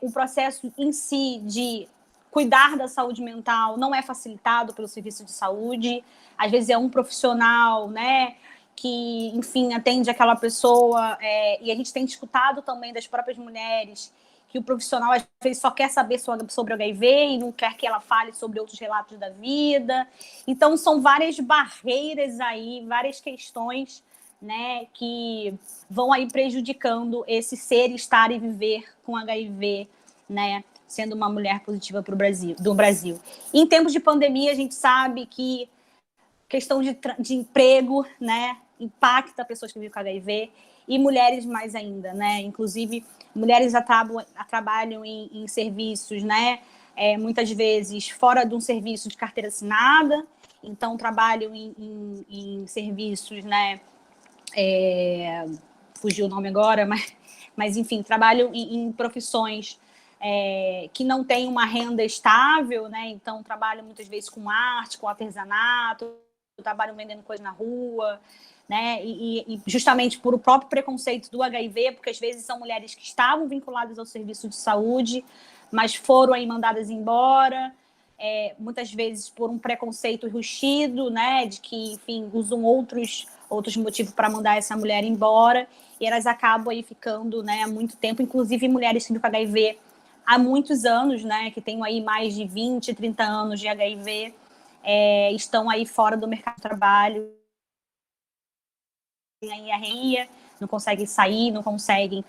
Speaker 6: O processo em si de cuidar da saúde mental não é facilitado pelo serviço de saúde. Às vezes é um profissional, né, que, enfim, atende aquela pessoa. E a gente tem escutado também das próprias mulheres que o profissional, às vezes, só quer saber sobre o HIV e não quer que ela fale sobre outros relatos da vida. Então, são várias barreiras aí, várias questões, né, que vão aí prejudicando esse ser, estar e viver com HIV, né, sendo uma mulher positiva do Brasil. E em tempos de pandemia, a gente sabe que questão de emprego, né, impacta pessoas que vivem com HIV e mulheres mais ainda, né? Inclusive, mulheres trabalham em serviços, né? Muitas vezes fora de um serviço de carteira assinada, então trabalham em serviços, né? Fugiu o nome agora, mas enfim, trabalham em profissões que não têm uma renda estável, né? Então trabalham muitas vezes com arte, com artesanato, trabalham vendendo coisa na rua, né? E justamente por o próprio preconceito do HIV, porque às vezes são mulheres que estavam vinculadas ao serviço de saúde, mas foram aí mandadas embora, muitas vezes por um preconceito enrustido, né? De que, enfim, usam outros motivos para mandar essa mulher embora, e elas acabam aí ficando, né, há muito tempo, inclusive mulheres que vivem com HIV há muitos anos, né? Que têm aí mais de 20, 30 anos de HIV, estão aí fora do mercado de trabalho, aí a renda, não conseguem sair, não conseguem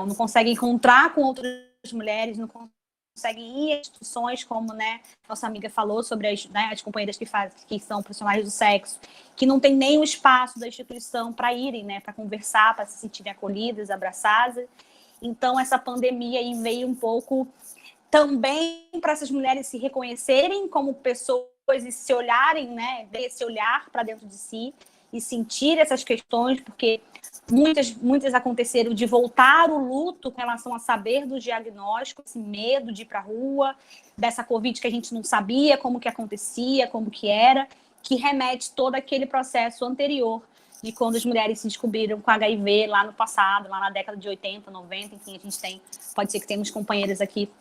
Speaker 6: não conseguem encontrar com outras mulheres, não conseguem ir a instituições como, né, nossa amiga falou sobre as companheiras que são profissionais do sexo, que não tem nem o espaço da instituição para irem, né, para conversar, para se sentirem acolhidas, abraçadas. Então essa pandemia aí veio um pouco também para essas mulheres se reconhecerem como pessoas e se olharem, né, esse olhar para dentro de si e sentir essas questões, porque muitas aconteceram de voltar o luto com relação a saber do diagnóstico, esse medo de ir para a rua, dessa Covid que a gente não sabia como que acontecia, como que era, que remete todo aquele processo anterior de quando as mulheres se descobriram com HIV lá no passado, lá na década de 80, 90, enfim, pode ser que tenhamos companheiras aqui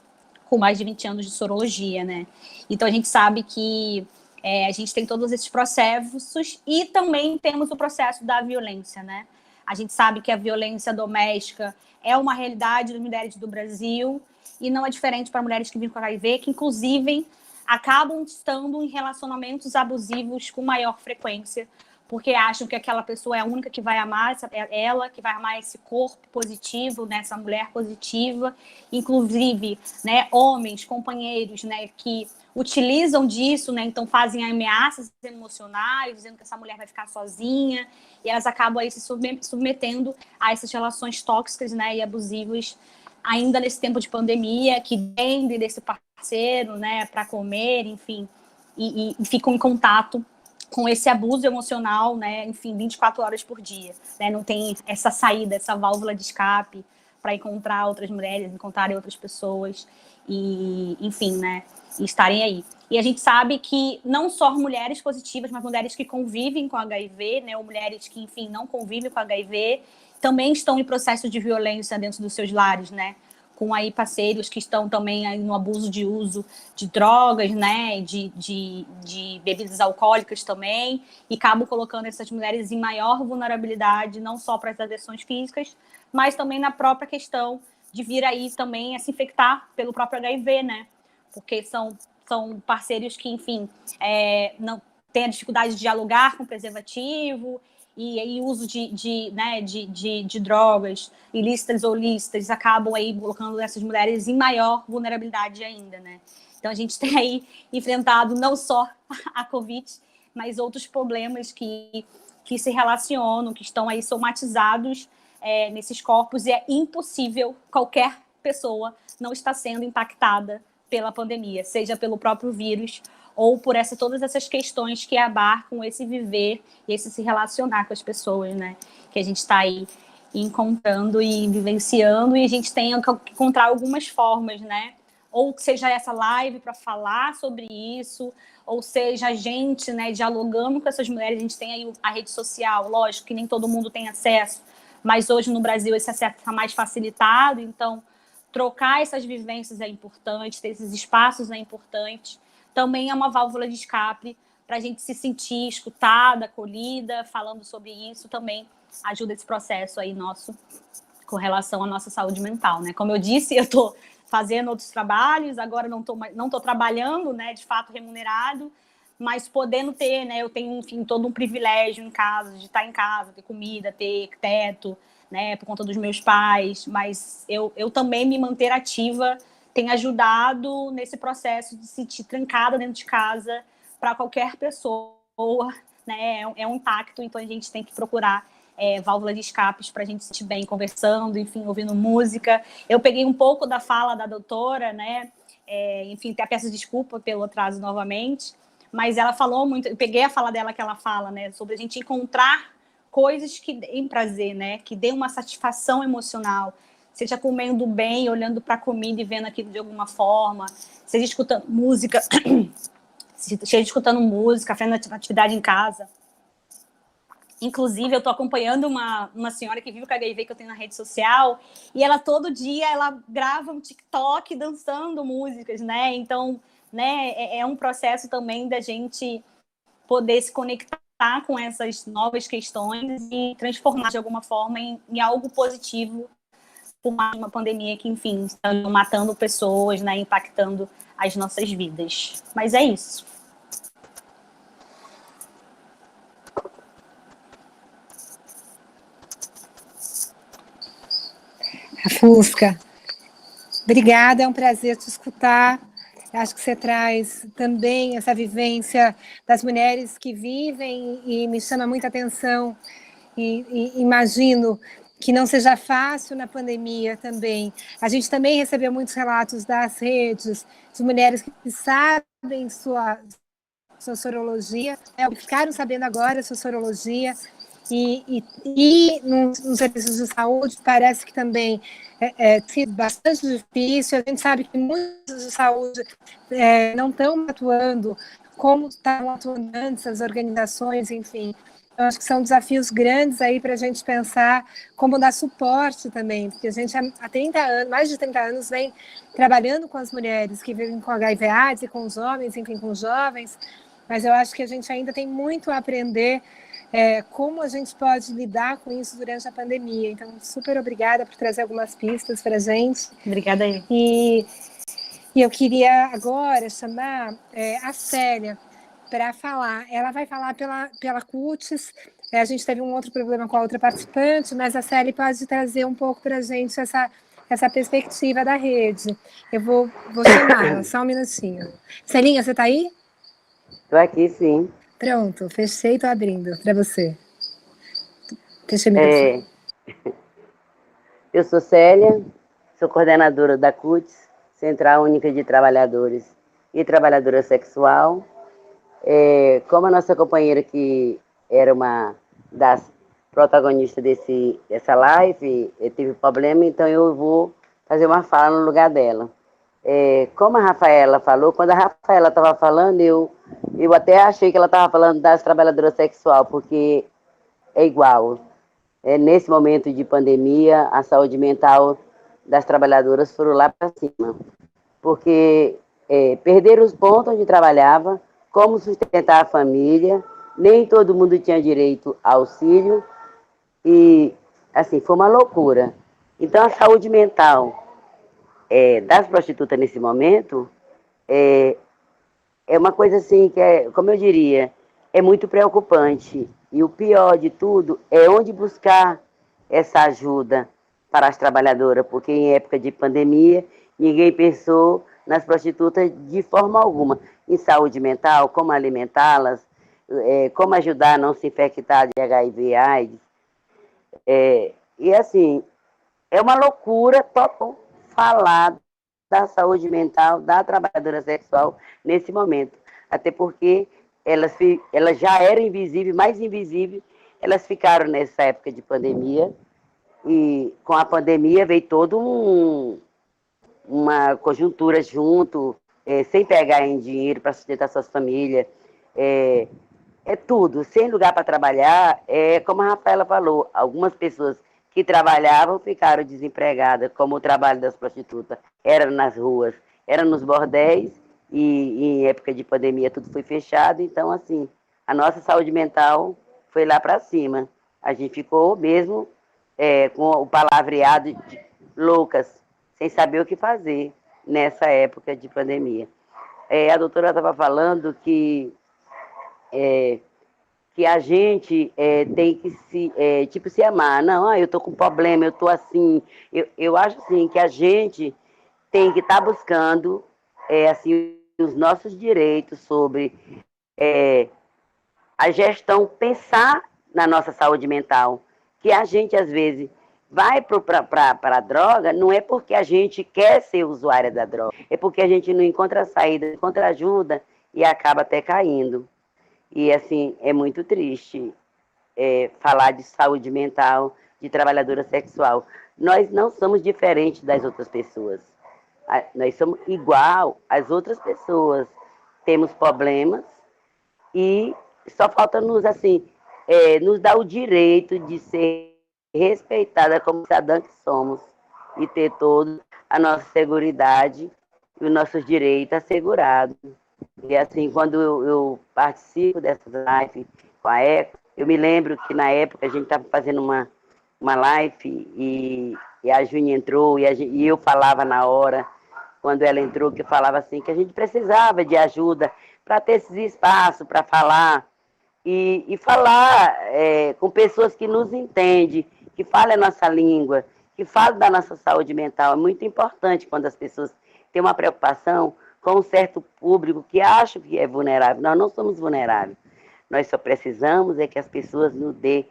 Speaker 6: com mais de 20 anos de sorologia, né? Então a gente sabe que a gente tem todos esses processos e também temos o processo da violência, né? A gente sabe que a violência doméstica é uma realidade das mulheres do Brasil e não é diferente para mulheres que vivem com HIV, que inclusive acabam estando em relacionamentos abusivos com maior frequência, porque acham que aquela pessoa é a única que vai amar, ela que vai amar esse corpo positivo, né, essa mulher positiva, inclusive, né, homens, companheiros, né, que utilizam disso, né, então fazem ameaças emocionais, dizendo que essa mulher vai ficar sozinha, e elas acabam aí se submetendo a essas relações tóxicas, né, e abusivas, ainda nesse tempo de pandemia, que dependem desse parceiro, né, para comer, enfim, e ficam em contato com esse abuso emocional, né, enfim, 24 horas por dia, né, não tem essa saída, essa válvula de escape para encontrar outras mulheres, encontrarem outras pessoas e, enfim, né, e estarem aí. E a gente sabe que não só mulheres positivas, mas mulheres que convivem com HIV, né, ou mulheres que, enfim, não convivem com HIV, também estão em processo de violência dentro dos seus lares, né, com aí parceiros que estão também aí no abuso de uso de drogas, né, de bebidas alcoólicas também, e acabam colocando essas mulheres em maior vulnerabilidade, não só para as agressões físicas, mas também na própria questão de vir aí também a se infectar pelo próprio HIV, né, porque são parceiros que, enfim, não têm a dificuldade de dialogar com preservativo, e uso de drogas ilícitas ou lícitas acabam aí colocando essas mulheres em maior vulnerabilidade ainda, né? Então a gente tem aí enfrentado não só a Covid, mas outros problemas que se relacionam, que estão aí somatizados nesses corpos, e é impossível qualquer pessoa não estar sendo impactada pela pandemia, seja pelo próprio vírus ou por todas essas questões que abarcam esse viver e esse se relacionar com as pessoas, né? Que a gente está aí encontrando e vivenciando, e a gente tem que encontrar algumas formas, né? Ou seja essa live para falar sobre isso, ou seja a gente, né, dialogando com essas mulheres. A gente tem aí a rede social, lógico que nem todo mundo tem acesso, mas hoje no Brasil esse acesso está mais facilitado, então trocar essas vivências é importante, ter esses espaços é importante. Também é uma válvula de escape para a gente se sentir escutada, acolhida, falando sobre isso também ajuda esse processo aí nosso com relação à nossa saúde mental, né? Como eu disse, eu estou fazendo outros trabalhos, agora não tô trabalhando, né, de fato remunerado, mas podendo ter, né, eu tenho, enfim, todo um privilégio em casa, de estar em casa, ter comida, ter teto, né, por conta dos meus pais, mas eu também me manter ativa tem ajudado nesse processo de se sentir trancada dentro de casa para qualquer pessoa, né? É um impacto, então a gente tem que procurar válvula de escapes para a gente se sentir bem conversando, enfim, ouvindo música. Eu peguei um pouco da fala da doutora, né? Enfim, até peço desculpa pelo atraso novamente, mas ela falou muito, eu peguei a fala dela que ela fala, né? Sobre a gente encontrar coisas que deem prazer, né? Que dêem uma satisfação emocional, seja comendo bem, olhando para a comida e vendo aquilo de alguma forma, seja escutando música, fazendo atividade em casa. Inclusive, eu estou acompanhando uma senhora que vive com HIV que eu tenho na rede social, e ela todo dia ela grava um TikTok dançando músicas, né? Então, né, é um processo também da gente poder se conectar com essas novas questões e transformar de alguma forma em algo positivo por uma pandemia que, enfim, está matando pessoas, né, impactando as nossas vidas. Mas é isso.
Speaker 3: Fusca, obrigada, é um prazer te escutar. Acho que você traz também essa vivência das mulheres que vivem e me chama muita atenção e imagino que não seja fácil na pandemia também. A gente também recebeu muitos relatos das redes de mulheres que sabem sua sorologia, ficaram sabendo agora sua sorologia, e nos serviços de saúde parece que também sido bastante difícil. A gente sabe que muitos de saúde não estão atuando como estavam atuando antes, as organizações, enfim. Eu acho que são desafios grandes aí para a gente pensar como dar suporte também, porque a gente há 30 anos, mais de 30 anos, vem trabalhando com as mulheres que vivem com HIV/AIDS e com os homens, enfim, com os jovens, mas eu acho que a gente ainda tem muito a aprender como a gente pode lidar com isso durante a pandemia. Então, super obrigada por trazer algumas pistas para a gente.
Speaker 6: Obrigada aí.
Speaker 3: E eu queria agora chamar a Célia para falar. Ela vai falar pela CUTES. A gente teve um outro problema com a outra participante, mas a Célia pode trazer um pouco para a gente essa perspectiva da rede. Eu vou chamá-la, só um minutinho. Celinha, você está aí?
Speaker 7: Estou aqui, sim.
Speaker 3: Pronto, fechei e estou abrindo para você. Fechei o microfone.
Speaker 7: Eu sou Célia, sou coordenadora da CUTES, Central Única de Trabalhadores e Trabalhadora Sexual. Como a nossa companheira que era uma das protagonistas dessa live teve problema, então eu vou fazer uma fala no lugar dela. Como a Rafaela falou, quando a Rafaela estava falando, eu até achei que ela estava falando das trabalhadoras sexuais, porque é igual. Nesse momento de pandemia, a saúde mental das trabalhadoras foram lá para cima, porque perderam os pontos onde trabalhava, como sustentar a família, nem todo mundo tinha direito a auxílio, e, assim, foi uma loucura. Então, a saúde mental das prostitutas nesse momento é uma coisa assim que como eu diria, é muito preocupante. E o pior de tudo é onde buscar essa ajuda para as trabalhadoras, porque em época de pandemia ninguém pensou nas prostitutas de forma alguma, em saúde mental, como alimentá-las, como ajudar a não se infectar de HIV/AIDS. E assim, é uma loucura total falar da saúde mental da trabalhadora sexual nesse momento. Até porque elas já eram invisíveis, mais invisíveis, elas ficaram nessa época de pandemia, e com a pandemia veio toda uma conjuntura junto, sem pegar em dinheiro para sustentar suas famílias, tudo, sem lugar para trabalhar. Como a Rafaela falou, algumas pessoas que trabalhavam ficaram desempregadas, como o trabalho das prostitutas era nas ruas, era nos bordéis, e em época de pandemia tudo foi fechado. Então, assim, a nossa saúde mental foi lá para cima. A gente ficou mesmo com o palavreado de loucas, sem saber o que fazer nessa época de pandemia. A doutora estava falando que a gente tem que se amar. Não, eu estou com problema, eu estou assim. Eu acho assim que a gente tem que estar buscando assim, os nossos direitos sobre a gestão, pensar na nossa saúde mental, que a gente, às vezes, vai para a droga, não é porque a gente quer ser usuária da droga, é porque a gente não encontra saída, não encontra ajuda e acaba até caindo. E, assim, é muito triste falar de saúde mental, de trabalhadora sexual. Nós não somos diferentes das outras pessoas. Nós somos igual às outras pessoas. Temos problemas e só falta nos, assim, nos dar o direito de ser respeitada como cidadã que somos e ter toda a nossa seguridade e os nossos direitos assegurados. E assim, quando eu participo dessas lives com a ECO, eu me lembro que na época a gente estava fazendo uma live e a Júnia entrou e eu falava na hora, quando ela entrou, que eu falava assim, que a gente precisava de ajuda para ter esses espaços para falar e falar com pessoas que nos entendem, que falam a nossa língua, que falam da nossa saúde mental. É muito importante quando as pessoas têm uma preocupação com um certo público que acha que é vulnerável. Nós não somos vulneráveis. Nós só precisamos que as pessoas nos dê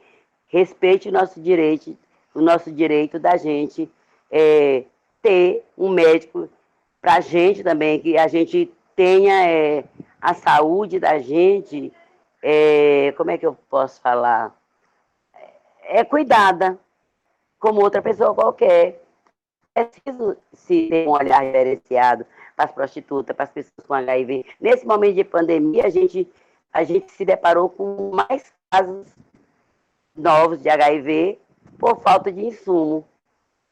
Speaker 7: respeite o nosso direito da gente ter um médico para a gente também, que a gente tenha a saúde da gente, como é que eu posso falar? Cuidada, como outra pessoa qualquer. É preciso se ter um olhar diferenciado para as prostitutas, para as pessoas com HIV. Nesse momento de pandemia, a gente se deparou com mais casos novos de HIV por falta de insumo.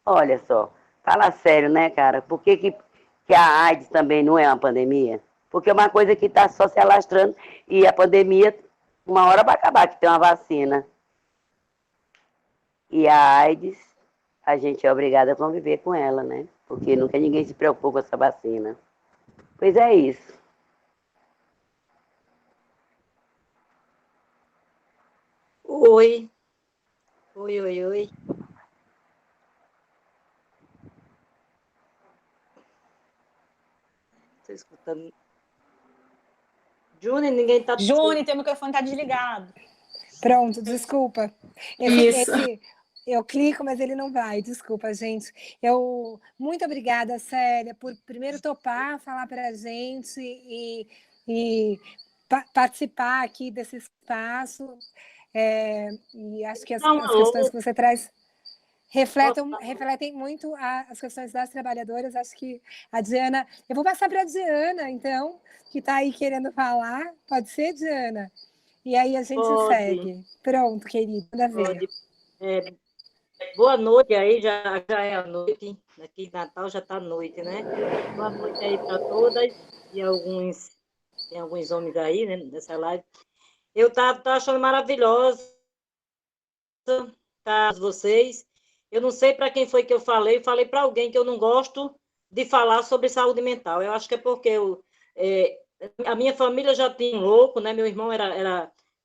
Speaker 7: Olha só, fala sério, né, cara? Por que a AIDS também não é uma pandemia? Porque é uma coisa que está só se alastrando e a pandemia, uma hora vai acabar, que tem uma vacina. E a AIDS, a gente é obrigada a conviver com ela, né? Porque nunca ninguém se preocupou com essa vacina. Pois é isso.
Speaker 8: Oi. Oi, oi, oi. Estou escutando. Júnior, ninguém está...
Speaker 6: Júnior, teu microfone está desligado.
Speaker 3: Pronto, desculpa.
Speaker 2: Isso.
Speaker 3: Eu clico, mas ele não vai. Desculpa, gente. Muito obrigada, Célia, por primeiro topar, falar para a gente e participar aqui desse espaço. E acho que as questões que você traz refletem muito as questões das trabalhadoras. Acho que a Diana... Eu vou passar para a Diana, então, que está aí querendo falar. Pode ser, Diana? E aí a gente segue. Pronto, querida, manda ver.
Speaker 8: Boa noite aí, já é a noite. Aqui em Natal já está noite, né? Boa noite aí para todas e tem alguns homens aí, né, nessa live. Eu tô achando maravilhosa, tá, vocês. Eu não sei para quem foi que eu falei para alguém que eu não gosto de falar sobre saúde mental. Eu acho que é porque a minha família já tinha um louco, né? Meu irmão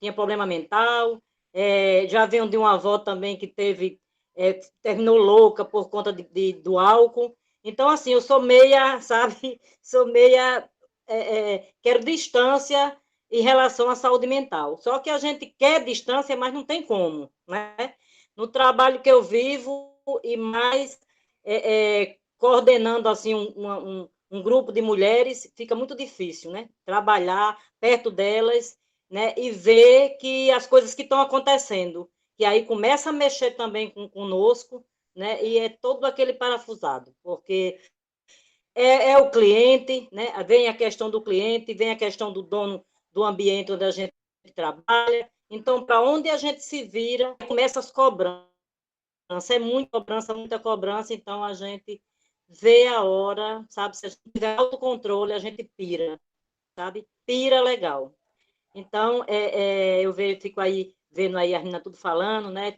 Speaker 8: tinha problema mental, já venho de uma avó também que terminou louca por conta do álcool. Então, assim, eu sou meia, sabe? Sou meia... quero distância em relação à saúde mental. Só que a gente quer distância, mas não tem como, né? No trabalho que eu vivo e mais coordenando assim um grupo de mulheres, fica muito difícil, né? Trabalhar perto delas, né? E ver que as coisas que estão acontecendo, que aí começa a mexer também conosco, né? E é todo aquele parafusado, porque é o cliente, né? Vem a questão do cliente, vem a questão do dono do ambiente onde a gente trabalha. Então, para onde a gente se vira, começa as cobranças. É muita cobrança, então a gente vê a hora, sabe? Se a gente tiver autocontrole, a gente pira, sabe? Pira legal. Então, eu fico aí, vendo aí a Rina tudo falando, né?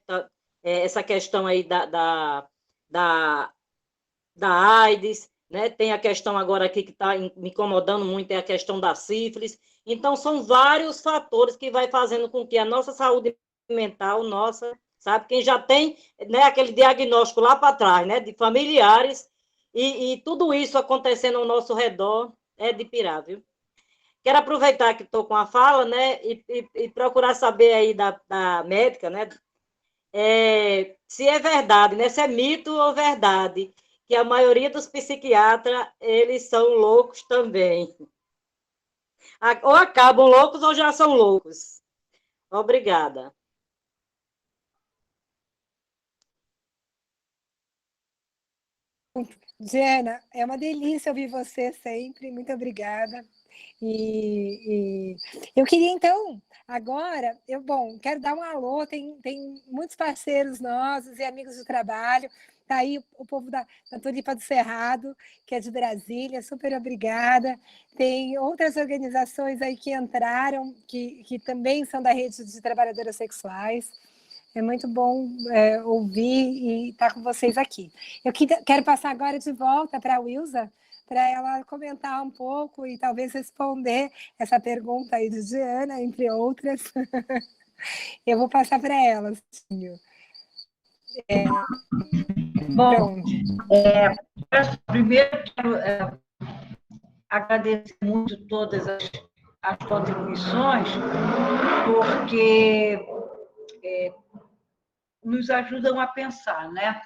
Speaker 8: Essa questão aí da AIDS, né? Tem a questão agora aqui que está me incomodando muito, é a questão da sífilis. Então, são vários fatores que vai fazendo com que a nossa saúde mental, sabe? Quem já tem, né, aquele diagnóstico lá para trás, né, de familiares, E tudo isso acontecendo ao nosso redor é de pirar, viu? Quero aproveitar que estou com a fala, né, e procurar saber aí da médica, né, se é verdade, né, se é mito ou verdade, que a maioria dos psiquiatras, eles são loucos também. Ou acabam loucos ou já são loucos. Obrigada.
Speaker 3: Diana, é uma delícia ouvir você sempre, muito obrigada. E eu queria, então, agora, quero dar um alô, tem muitos parceiros nossos e amigos do trabalho, tá aí o povo da Tulipa do Cerrado, que é de Brasília, super obrigada. Tem outras organizações aí que entraram, que também são da rede de trabalhadoras sexuais. É muito bom ouvir e estar com vocês aqui. Eu quero passar agora de volta para a Wilza, para ela comentar um pouco e talvez responder essa pergunta aí de Diana, entre outras. Eu vou passar para ela.
Speaker 4: Bom, primeiro quero agradecer muito todas as contribuições, porque nos ajudam a pensar, né?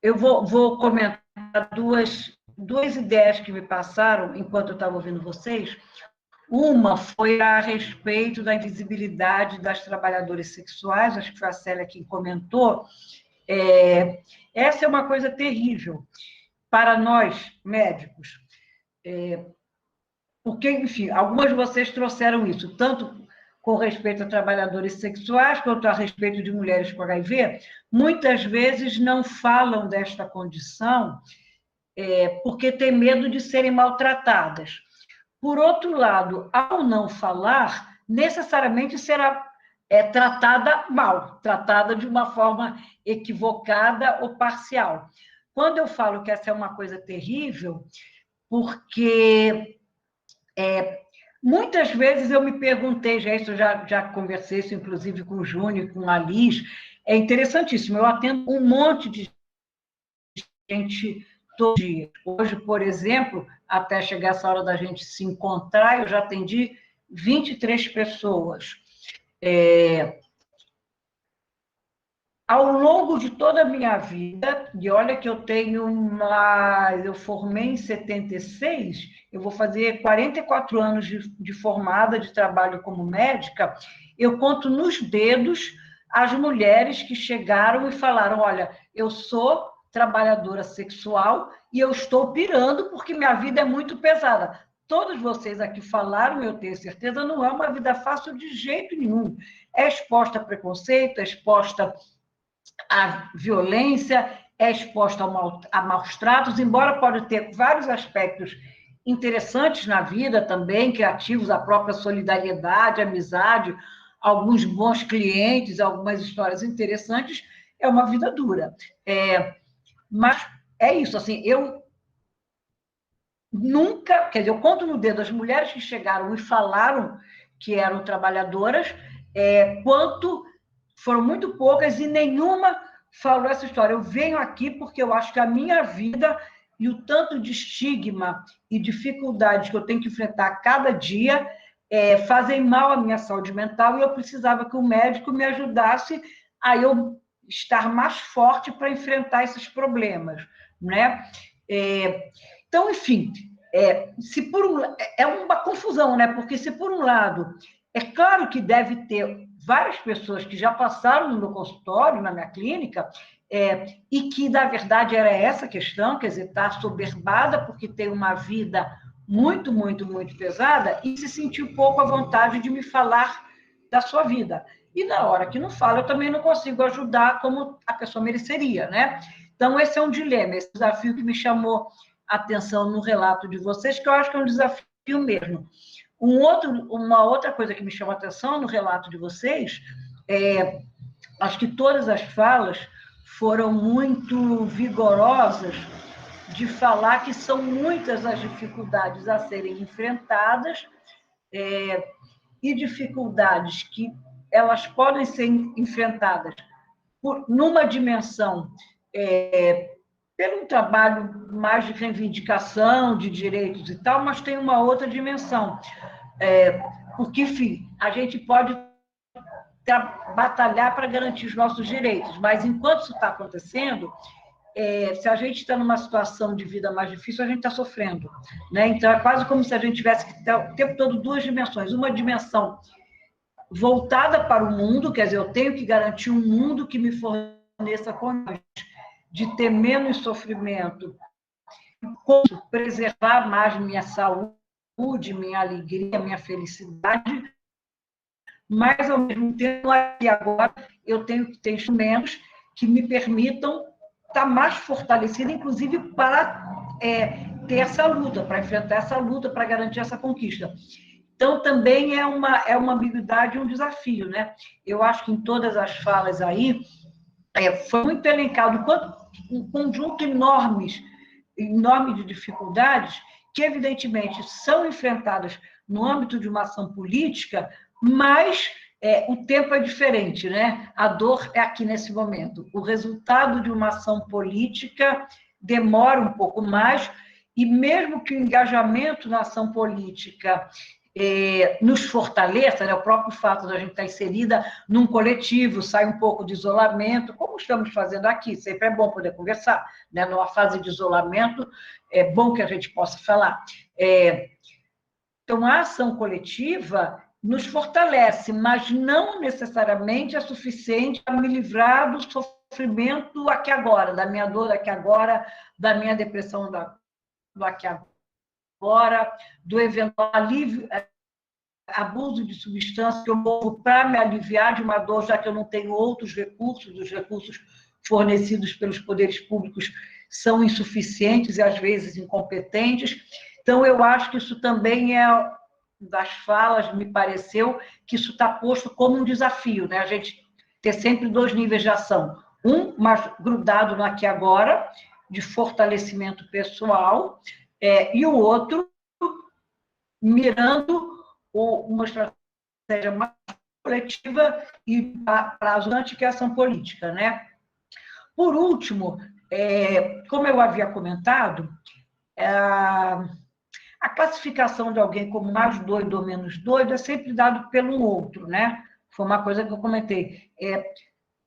Speaker 4: Eu vou comentar duas ideias que me passaram enquanto eu estava ouvindo vocês. Uma foi a respeito da invisibilidade das trabalhadoras sexuais, acho que foi a Célia quem comentou. Essa é uma coisa terrível para nós, médicos, porque, enfim, algumas de vocês trouxeram isso, tanto com respeito a trabalhadores sexuais, quanto a respeito de mulheres com HIV, muitas vezes não falam desta condição porque têm medo de serem maltratadas. Por outro lado, ao não falar, necessariamente será tratada mal, tratada de uma forma equivocada ou parcial. Quando eu falo que essa é uma coisa terrível, porque muitas vezes eu me perguntei, já conversei isso, inclusive, com o Júnior, com a Liz, é interessantíssimo, eu atendo um monte de gente todo dia. Hoje, por exemplo, até chegar essa hora da gente se encontrar, eu já atendi 23 pessoas. Ao longo de toda a minha vida, e olha que eu formei em 76, eu vou fazer 44 anos de formada, de trabalho como médica, eu conto nos dedos as mulheres que chegaram e falaram, olha, eu sou trabalhadora sexual e eu estou pirando porque minha vida é muito pesada. Todos vocês aqui falaram, eu tenho certeza, não é uma vida fácil de jeito nenhum. É exposta a preconceito, é exposta à violência, é exposta a maus tratos, embora pode ter vários aspectos interessantes na vida também, criativos, a própria solidariedade, amizade, alguns bons clientes, algumas histórias interessantes, é uma vida dura. Mas é isso, assim, eu nunca, quer dizer, eu conto no dedo as mulheres que chegaram e falaram que eram trabalhadoras, quanto foram muito poucas e nenhuma falou essa história. Eu venho aqui porque eu acho que a minha vida e o tanto de estigma e dificuldade que eu tenho que enfrentar a cada dia fazem mal à minha saúde mental e eu precisava que o médico me ajudasse a eu estar mais forte para enfrentar esses problemas, né? Então, enfim, é uma confusão, né? Porque se por um lado, é claro que deve ter várias pessoas que já passaram no meu consultório, na minha clínica, e que, na verdade, era essa questão, quer dizer, está assoberbada porque tem uma vida muito, muito, muito pesada e se sentiu pouco à vontade de me falar da sua vida. E na hora que não fala, eu também não consigo ajudar como a pessoa mereceria, né? Então, esse é um dilema, esse desafio que me chamou a atenção no relato de vocês, que eu acho que é um desafio mesmo. Uma outra coisa que me chamou a atenção no relato de vocês, acho que todas as falas foram muito vigorosas de falar que são muitas as dificuldades a serem enfrentadas e dificuldades que elas podem ser enfrentadas numa dimensão pelo trabalho mais de reivindicação de direitos e tal, mas tem uma outra dimensão. Porque, enfim, a gente pode batalhar para garantir os nossos direitos, mas enquanto isso está acontecendo, se a gente está numa situação de vida mais difícil, a gente está sofrendo, né? Então, é quase como se a gente tivesse que ter o tempo todo duas dimensões. Uma dimensão voltada para o mundo, quer dizer, eu tenho que garantir um mundo que me forneça condições de ter menos sofrimento, preservar mais minha saúde, minha alegria, minha felicidade, mas, ao mesmo tempo, aqui agora, eu tenho que ter instrumentos que me permitam estar mais fortalecida, inclusive para ter essa luta, para enfrentar essa luta, para garantir essa conquista. Então, também é uma ambiguidade, um desafio, né? Eu acho que em todas as falas aí, foi muito elencado um conjunto enorme de dificuldades que, evidentemente, são enfrentadas no âmbito de uma ação política, mas o tempo é diferente, né? A dor é aqui nesse momento. O resultado de uma ação política demora um pouco mais, e mesmo que o engajamento na ação política nos fortaleça, né? O próprio fato de a gente estar inserida num coletivo, sai um pouco de isolamento, como estamos fazendo aqui, sempre é bom poder conversar, né? Numa fase de isolamento, é bom que a gente possa falar. Então, a ação coletiva nos fortalece, mas não necessariamente é suficiente para me livrar do sofrimento aqui agora, da minha dor aqui agora, da minha depressão do aqui agora, do eventual alívio, abuso de substância que eu morro para me aliviar de uma dor, já que eu não tenho outros recursos, os recursos fornecidos pelos poderes públicos são insuficientes e, às vezes, incompetentes. Então, eu acho que isso também das falas, me pareceu que isso está posto como um desafio, né? A gente ter sempre dois níveis de ação. Um mais grudado no aqui e agora, de fortalecimento pessoal, e o outro mirando uma estratégia mais coletiva e prazo que a ação política, né? Por último, como eu havia comentado, a classificação de alguém como mais doido ou menos doido é sempre dado pelo outro, né? Foi uma coisa que eu comentei.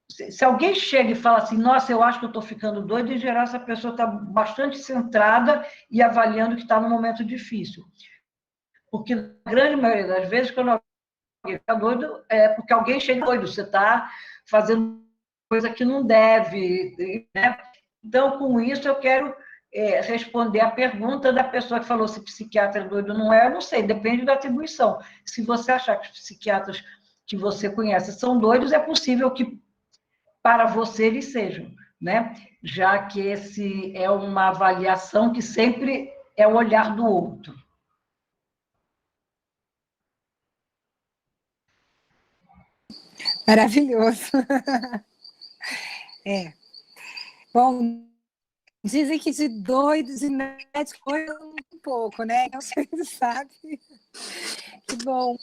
Speaker 4: Se alguém chega e fala assim, nossa, eu acho que eu estou ficando doido, em geral, essa pessoa está bastante centrada e avaliando que está num momento difícil. Porque, na grande maioria das vezes, quando alguém fica doido, é porque alguém chega doido, você está fazendo coisa que não deve, né? Então, com isso, eu quero responder a pergunta da pessoa que falou se psiquiatra é doido ou não é, eu não sei, depende da atribuição. Se você achar que os psiquiatras que você conhece são doidos, é possível que para você eles sejam, né? Já que esse é uma avaliação que sempre é o olhar do outro.
Speaker 3: Maravilhoso. Bom, dizem que de doido, de médico, um pouco, né? Não sei se sabe. Que bom.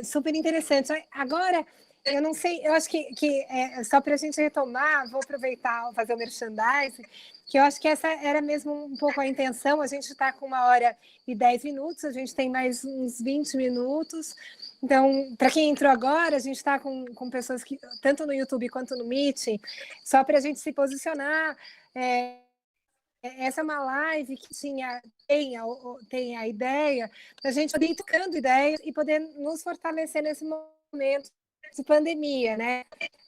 Speaker 3: Super interessante. Agora, eu não sei, eu acho que só para a gente retomar, vou aproveitar, fazer o merchandising, que eu acho que essa era mesmo um pouco a intenção. A gente está com 1h10, a gente tem mais uns 20 minutos. Então, para quem entrou agora, a gente está com pessoas que, tanto no YouTube quanto no Meet, só para a gente se posicionar. Essa é uma live que tem a ideia da gente poder ir tocando ideias e poder nos fortalecer nesse momento de pandemia, né?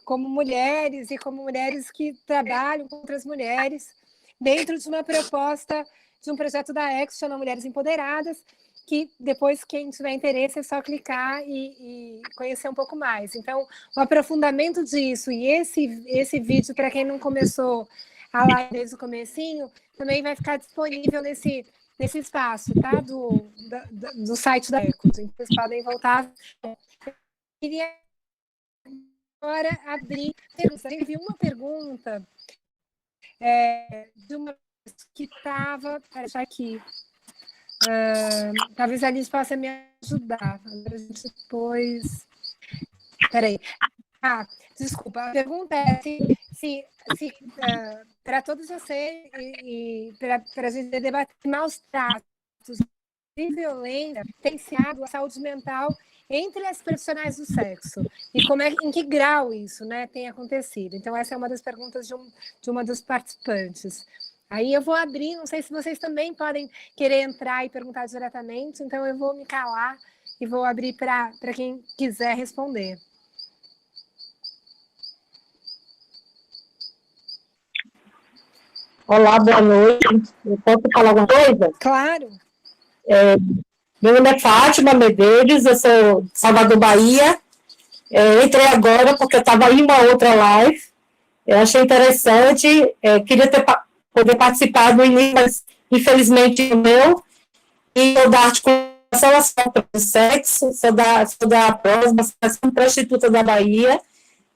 Speaker 3: Como mulheres e como mulheres que trabalham com outras mulheres, dentro de uma proposta de um projeto da Ex, chama Mulheres Empoderadas, que depois, quem tiver interesse, é só clicar e conhecer um pouco mais. Então, o aprofundamento disso e esse vídeo, para quem não começou a live desde o comecinho, também vai ficar disponível nesse espaço, tá? Do site da Ecos. Então, vocês podem voltar. Eu queria agora abrir perguntas. A gente viu uma pergunta de uma pessoa que estava... Para deixar aqui. Talvez a Liz possa me ajudar. Agora a gente depois... Espera aí. Desculpa. A pergunta é para todos vocês e para a gente debater maus tratos e violência tem sido a saúde mental entre as profissionais do sexo e em que grau isso, né, tem acontecido. Então essa é uma das perguntas de uma dos participantes. Aí eu vou abrir, não sei se vocês também podem querer entrar e perguntar diretamente, então eu vou me calar e vou abrir para quem quiser responder.
Speaker 9: Olá, boa noite. Eu posso falar alguma coisa?
Speaker 3: Claro.
Speaker 9: Meu nome é Fátima Medeiros, eu sou de Salvador, Bahia. Entrei agora porque eu estava em uma outra live. Eu achei interessante, queria poder participar do início, mas infelizmente o meu. E eu da articulação do sexo, sou da PROSMA, Associação Prostituta da Bahia.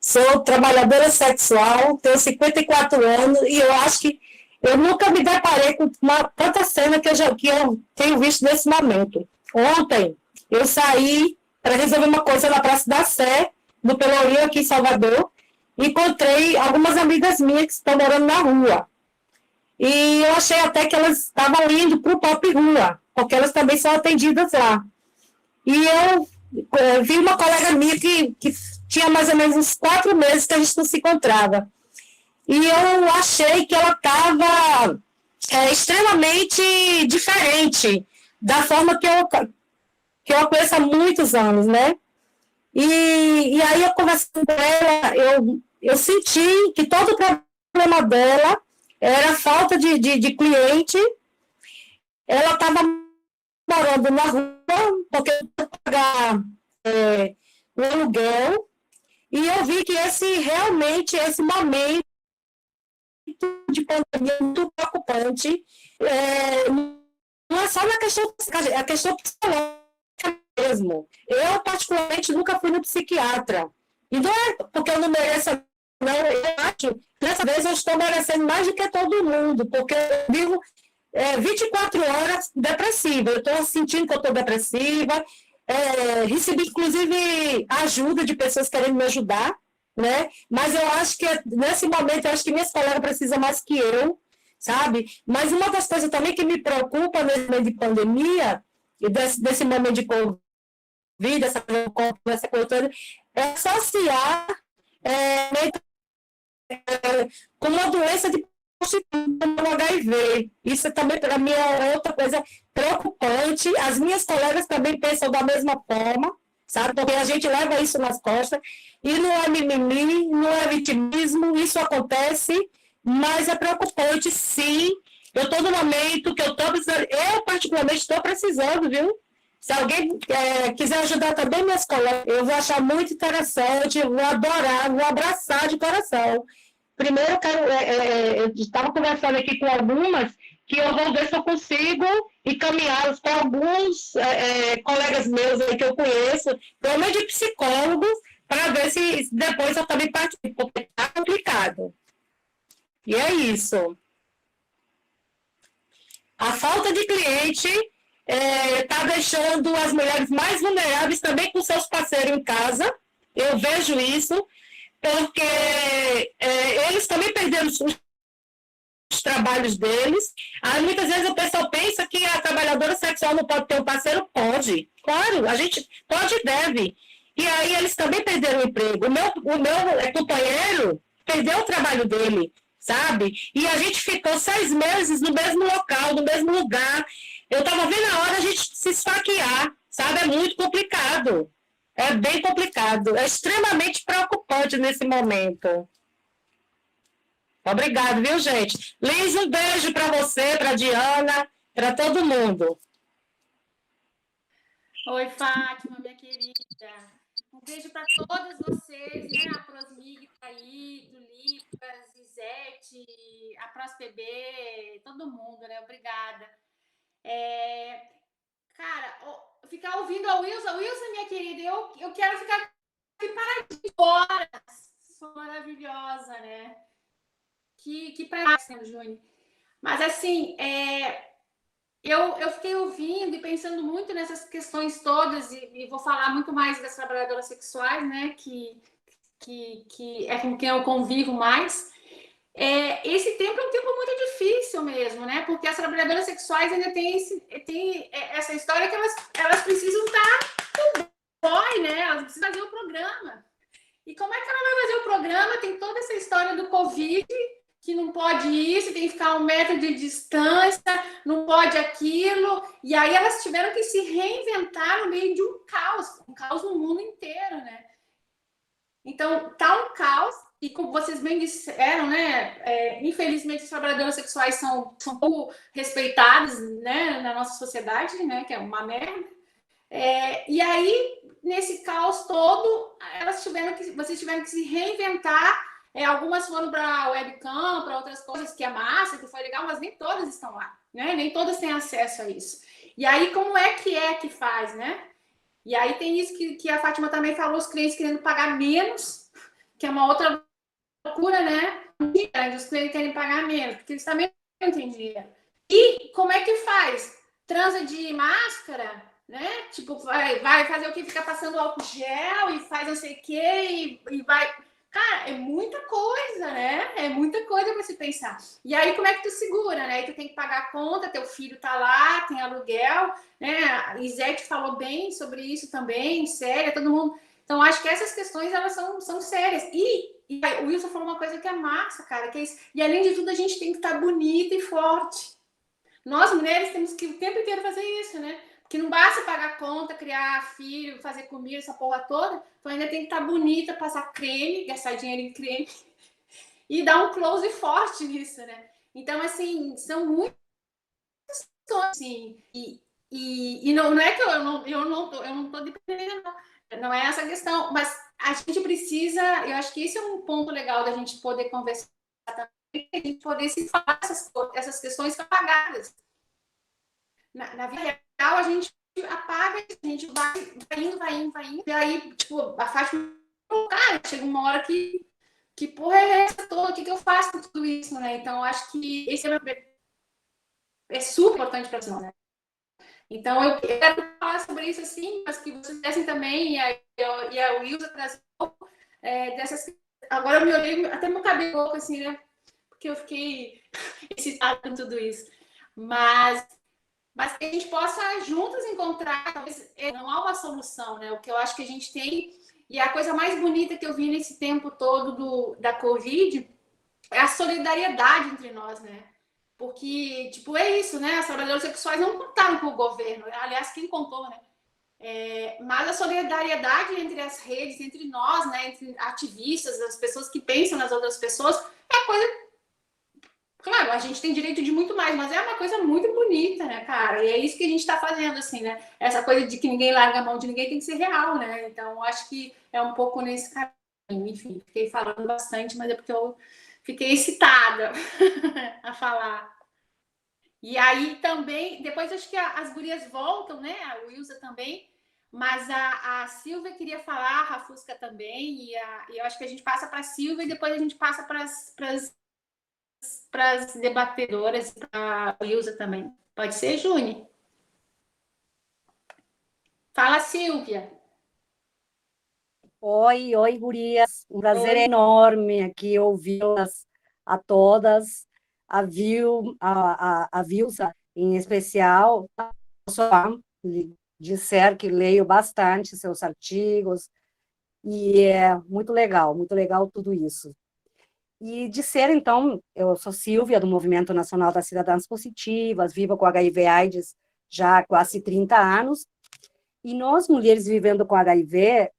Speaker 9: Sou trabalhadora sexual, tenho 54 anos e eu acho que eu nunca me deparei com tanta cena que eu tenho visto nesse momento. Ontem, eu saí para resolver uma coisa na Praça da Sé, no Pelourinho, aqui em Salvador, e encontrei algumas amigas minhas que estão morando na rua. E eu achei até que elas estavam indo para o Pop Rua, porque elas também são atendidas lá. E eu vi uma colega minha que tinha mais ou menos uns 4 meses que a gente não se encontrava. E eu achei que ela estava extremamente diferente da forma que eu a conheço há muitos anos, né? E aí eu conversando com ela, eu senti que todo o problema dela era a falta de cliente. Ela estava morando na rua, porque eu tinha que pagar o aluguel, e eu vi que realmente esse momento de pandemia é muito preocupante, não é só na questão, é a questão psicológica mesmo. Eu, particularmente, nunca fui no psiquiatra, e não é porque eu não mereço, não, eu acho que dessa vez eu estou merecendo mais do que todo mundo, porque eu vivo 24 horas depressiva, eu estou sentindo que eu estou depressiva, recebi, inclusive, ajuda de pessoas querendo me ajudar, né? Mas eu acho que, nesse momento, eu acho que minhas colegas precisam mais que eu, sabe? Mas uma das coisas também que me preocupa nesse momento de pandemia, e desse momento de Covid, essa coisa toda, é associar com uma doença de como HIV. Isso também, para mim, é outra coisa preocupante. As minhas colegas também pensam da mesma forma, sabe? Porque a gente leva isso nas costas, e não é mimimi, não é vitimismo, isso acontece, mas é preocupante, sim. Eu estou no momento que eu estou precisando, eu particularmente estou precisando, viu? Se alguém quiser ajudar também minhas colegas, eu vou achar muito interessante, eu vou adorar, vou abraçar de coração. Primeiro, eu estava conversando aqui com algumas, que eu vou ver se eu consigo encaminhá-las para alguns colegas meus aí que eu conheço, pelo menos de psicólogos, para ver se depois eu também participo, porque está complicado. E é isso. A falta de cliente está deixando as mulheres mais vulneráveis também com seus parceiros em casa. Eu vejo isso, porque eles também perderam os trabalhos deles. Aí muitas vezes o pessoal pensa que a trabalhadora sexual não pode ter um parceiro. Pode, claro, a gente pode e deve. E aí eles também perderam o emprego. O meu companheiro perdeu o trabalho dele, sabe? E a gente ficou 6 meses no mesmo local, no mesmo lugar. Eu estava vendo a hora a gente se esfaquear, sabe? É muito complicado. É bem complicado. É extremamente preocupante nesse momento. Obrigado, viu, gente? Liz, um beijo para você, para a Diana, para todo mundo.
Speaker 2: Oi, Fátima, minha querida. Um beijo para todas vocês, né? A Prosmig tá aí, do Lipas, Isete, a ProsPB, todo mundo, né? Obrigada. Cara, ficar ouvindo a Wilson, minha querida, eu quero ficar aqui paradinha horas. Sou maravilhosa, né? Que prazer, Júnior. Mas, assim, eu fiquei ouvindo e pensando muito nessas questões todas, e vou falar muito mais das trabalhadoras sexuais, né? Que é com quem eu convivo mais. esse tempo é um tempo muito difícil mesmo, né? Porque as trabalhadoras sexuais ainda têm essa história que elas precisam estar com o boy, né? Elas precisam fazer o programa. E como é que ela vai fazer o programa? Tem toda essa história do Covid, que não pode isso, tem que ficar 1 metro de distância, não pode aquilo. E aí elas tiveram que se reinventar no meio de um caos no mundo inteiro, né? Então, tá um caos, e como vocês bem disseram, né? Infelizmente, os trabalhadores sexuais são pouco respeitados, né, na nossa sociedade, né? Que é uma merda. E aí, nesse caos todo, vocês tiveram que se reinventar. Algumas foram para webcam, para outras coisas, que é massa, que foi legal, mas nem todas estão lá, né? Nem todas têm acesso a isso. E aí, como é que faz, né? E aí tem isso que a Fátima também falou, os clientes querendo pagar menos, que é uma outra loucura, né? Os clientes querem pagar menos, porque eles também não têm dinheiro. E como é que faz? Transa de máscara, né? Tipo, vai fazer o que? Ficar passando álcool gel e faz não sei o quê e vai... Cara, é muita coisa, né? É muita coisa para se pensar. E aí, como é que tu segura, né? Aí tu tem que pagar a conta, teu filho tá lá, tem aluguel, né? A Isete falou bem sobre isso também, séria, todo mundo. Então, acho que essas questões, elas são sérias. E o Wilson falou uma coisa que é massa, cara, que é isso. E, além de tudo, a gente tem que estar bonita e forte. Nós, mulheres, temos que o tempo inteiro fazer isso, né? Porque não basta pagar conta, criar filho, fazer comida, essa porra toda. Tu ainda tem que estar bonita, passar creme, gastar dinheiro em creme e dar um close forte nisso, né? Então, assim, são muitas questões, assim. E não é que eu não tô dependendo, não é essa a questão. Mas a gente precisa, eu acho que esse é um ponto legal da gente poder conversar também, a gente poder se falar essas questões apagadas. Na vida real, a gente apaga, a gente vai indo. E aí, tipo, a Fátima, cara, chega uma hora que porra é essa toda? O que eu faço com tudo isso, né? Então, eu acho que esse é super importante para nós, né? Então, eu quero falar sobre isso, assim, mas que vocês dessem também, e a Wilza trazer um pouco dessas... Agora eu me olhei, até meu cabelo, assim, né? Porque eu fiquei excitada com tudo isso. Mas que a gente possa juntas encontrar, talvez não há uma solução, né? O que eu acho que a gente tem, e a coisa mais bonita que eu vi nesse tempo todo da Covid é a solidariedade entre nós, né? Porque, tipo, é isso, né? As trabalhadoras sexuais não contaram com o governo, aliás, quem contou, né? Mas a solidariedade entre as redes, entre nós, né? Entre ativistas, as pessoas que pensam nas outras pessoas, é coisa. Claro, a gente tem direito de muito mais, mas é uma coisa muito bonita, né, cara? E é isso que a gente está fazendo, assim, né? Essa coisa de que ninguém larga a mão de ninguém tem que ser real, né? Então, acho que é um pouco nesse caminho. Enfim, fiquei falando bastante, mas é porque eu fiquei excitada a falar. E aí também, depois acho que as gurias voltam, né? A Wilza também, mas a Silvia queria falar, a Rafusca também, e eu acho que a gente passa para a Silvia e depois a gente passa para as debatedoras e para a Wilza também. Pode ser, Júnior? Fala, Silvia.
Speaker 10: Oi, gurias. Um prazer enorme aqui ouvi-las a todas. A Vilsa, em especial, disser que leio bastante seus artigos, e é muito legal tudo isso. E dizer, então, eu sou Silvia, do Movimento Nacional das Cidadãs Positivas, vivo com HIV/AIDS já há quase 30 anos, e nós, mulheres vivendo com HIV,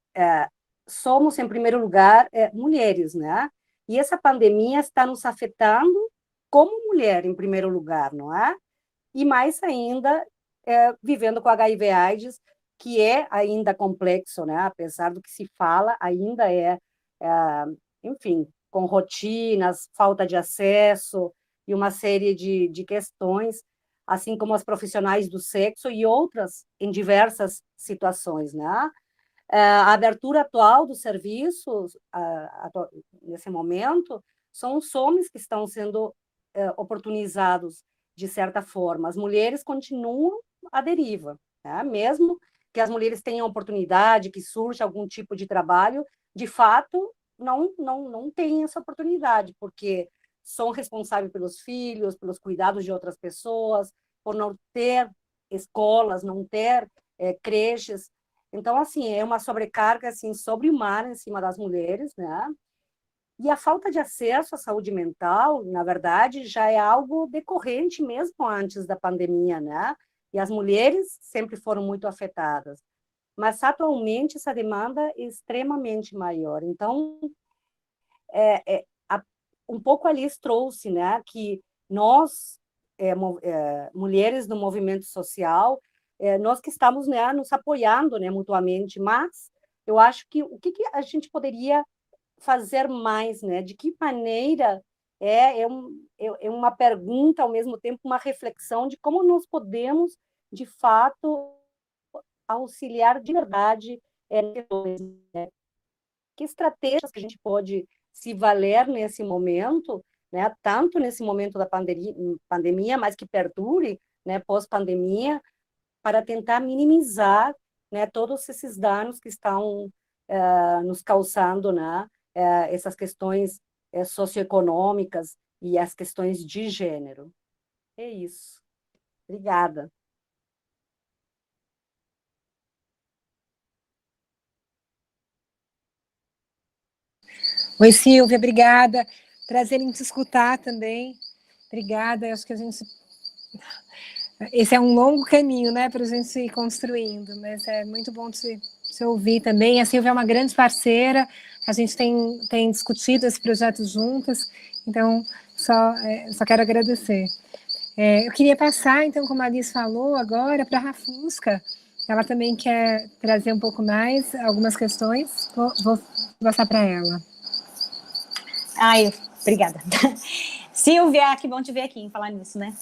Speaker 10: somos, em primeiro lugar, mulheres, né? E essa pandemia está nos afetando como mulher, em primeiro lugar, não é? E mais ainda, vivendo com HIV/AIDS, que é ainda complexo, né? Apesar do que se fala, ainda enfim, com rotinas, falta de acesso e uma série de questões, assim como as profissionais do sexo e outras em diversas situações, né? A abertura atual dos serviços, nesse momento, são os homens que estão sendo oportunizados de certa forma. As mulheres continuam à deriva, né? Mesmo que as mulheres tenham oportunidade, que surja algum tipo de trabalho, de fato, não tem essa oportunidade, porque são responsáveis pelos filhos, pelos cuidados de outras pessoas, por não ter escolas, não ter creches. Então, assim, é uma sobrecarga assim, sobre-humana em cima das mulheres, né? E a falta de acesso à saúde mental, na verdade, já é algo decorrente mesmo antes da pandemia, né? E as mulheres sempre foram muito afetadas. Mas, atualmente, essa demanda é extremamente maior. Então, um pouco a Liz trouxe, né? Que nós, mulheres do movimento social, nós que estamos, né, nos apoiando, né, mutuamente, mas eu acho que o que a gente poderia fazer mais, né? De que maneira é uma pergunta, ao mesmo tempo, uma reflexão de como nós podemos, de fato, auxiliar de verdade, né? Que estratégias que a gente pode se valer nesse momento, né? Tanto nesse momento da pandemia, mas que perdure, né? Pós-pandemia, para tentar minimizar, né? Todos esses danos que estão nos causando, né? Essas questões socioeconômicas e as questões de gênero. É isso. Obrigada.
Speaker 3: Oi, Silvia, obrigada. Prazer em te escutar também. Obrigada. Acho que esse é um longo caminho, né, para a gente ir construindo, mas é muito bom te ouvir também. A Silvia é uma grande parceira, a gente tem discutido esse projeto juntas, então só quero agradecer. Eu queria passar, então, como a Alice falou, agora para a Rafusca. Ela também quer trazer um pouco mais, algumas questões. Vou passar para ela.
Speaker 6: Ai, obrigada. Silvia, que bom te ver aqui, em falar nisso, né?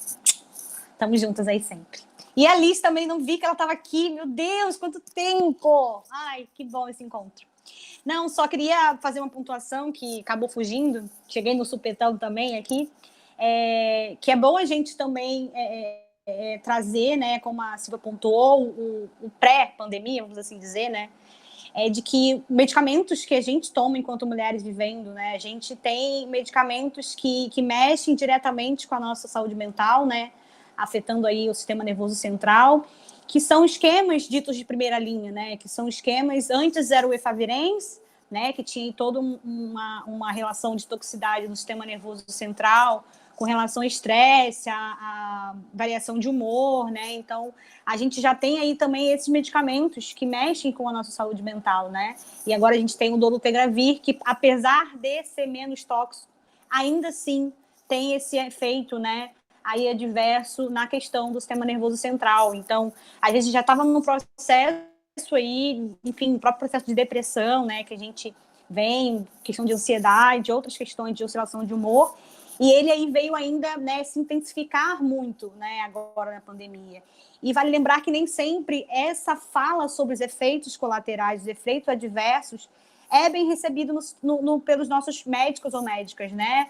Speaker 6: Estamos juntas aí sempre. E a Alice também, não vi que ela estava aqui. Meu Deus, quanto tempo! Ai, que bom esse encontro. Não, só queria fazer uma pontuação que acabou fugindo. Cheguei no supetão também aqui. Que é bom a gente também trazer, né, como a Silvia pontuou, o pré-pandemia, vamos assim dizer, né? De que medicamentos que a gente toma enquanto mulheres vivendo, né? A gente tem medicamentos que mexem diretamente com a nossa saúde mental, né? Afetando aí o sistema nervoso central, que são esquemas ditos de primeira linha, né? Que são esquemas, antes era o efavirenz, né? Que tinha toda uma relação de toxicidade no sistema nervoso central, com relação ao estresse, a variação de humor, né? Então, a gente já tem aí também esses medicamentos que mexem com a nossa saúde mental, né? E agora a gente tem o dolutegravir, que apesar de ser menos tóxico, ainda assim tem esse efeito, né? Aí adverso na questão do sistema nervoso central. Então, às vezes já estava num processo aí, enfim, o próprio processo de depressão, né? Que a gente vem, questão de ansiedade, outras questões de oscilação de humor. E ele aí veio ainda, né, se intensificar muito, né, agora na pandemia. E vale lembrar que nem sempre essa fala sobre os efeitos colaterais, os efeitos adversos, é bem recebido pelos nossos médicos ou médicas, né?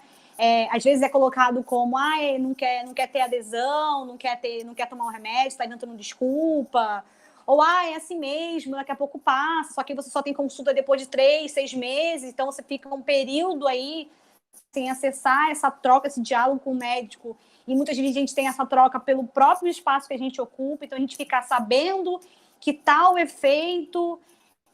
Speaker 6: Às vezes é colocado como, não quer ter adesão, não quer tomar um remédio, está inventando desculpa. Ou, é assim mesmo, daqui a pouco passa, só que você só tem consulta depois de 3, 6 meses, então você fica um período aí sem acessar essa troca, esse diálogo com o médico. E muitas vezes a gente tem essa troca pelo próprio espaço que a gente ocupa, então a gente fica sabendo que tal efeito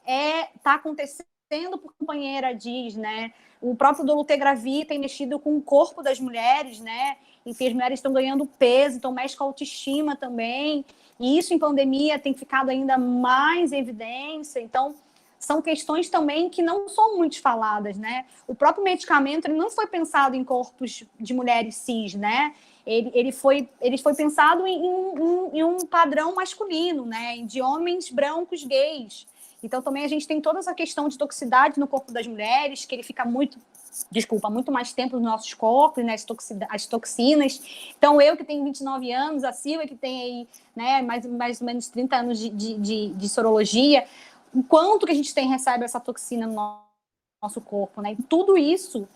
Speaker 6: está acontecendo por companheira diz, né? O próprio dolutegravir tem mexido com o corpo das mulheres, né? Enfim, as mulheres estão ganhando peso, então mexe com a autoestima também. E isso em pandemia tem ficado ainda mais em evidência. Então, são questões também que não são muito faladas, né? O próprio medicamento ele não foi pensado em corpos de mulheres cis, né? Ele foi pensado em um padrão masculino, né? De homens brancos gays. Então, também a gente tem toda essa questão de toxicidade no corpo das mulheres, que ele fica muito mais tempo nos nossos corpos, né? As toxinas. Então, eu que tenho 29 anos, a Silvia que tem aí, né, mais ou menos 30 anos de sorologia, o quanto que a gente recebe essa toxina no nosso corpo, né? E tudo isso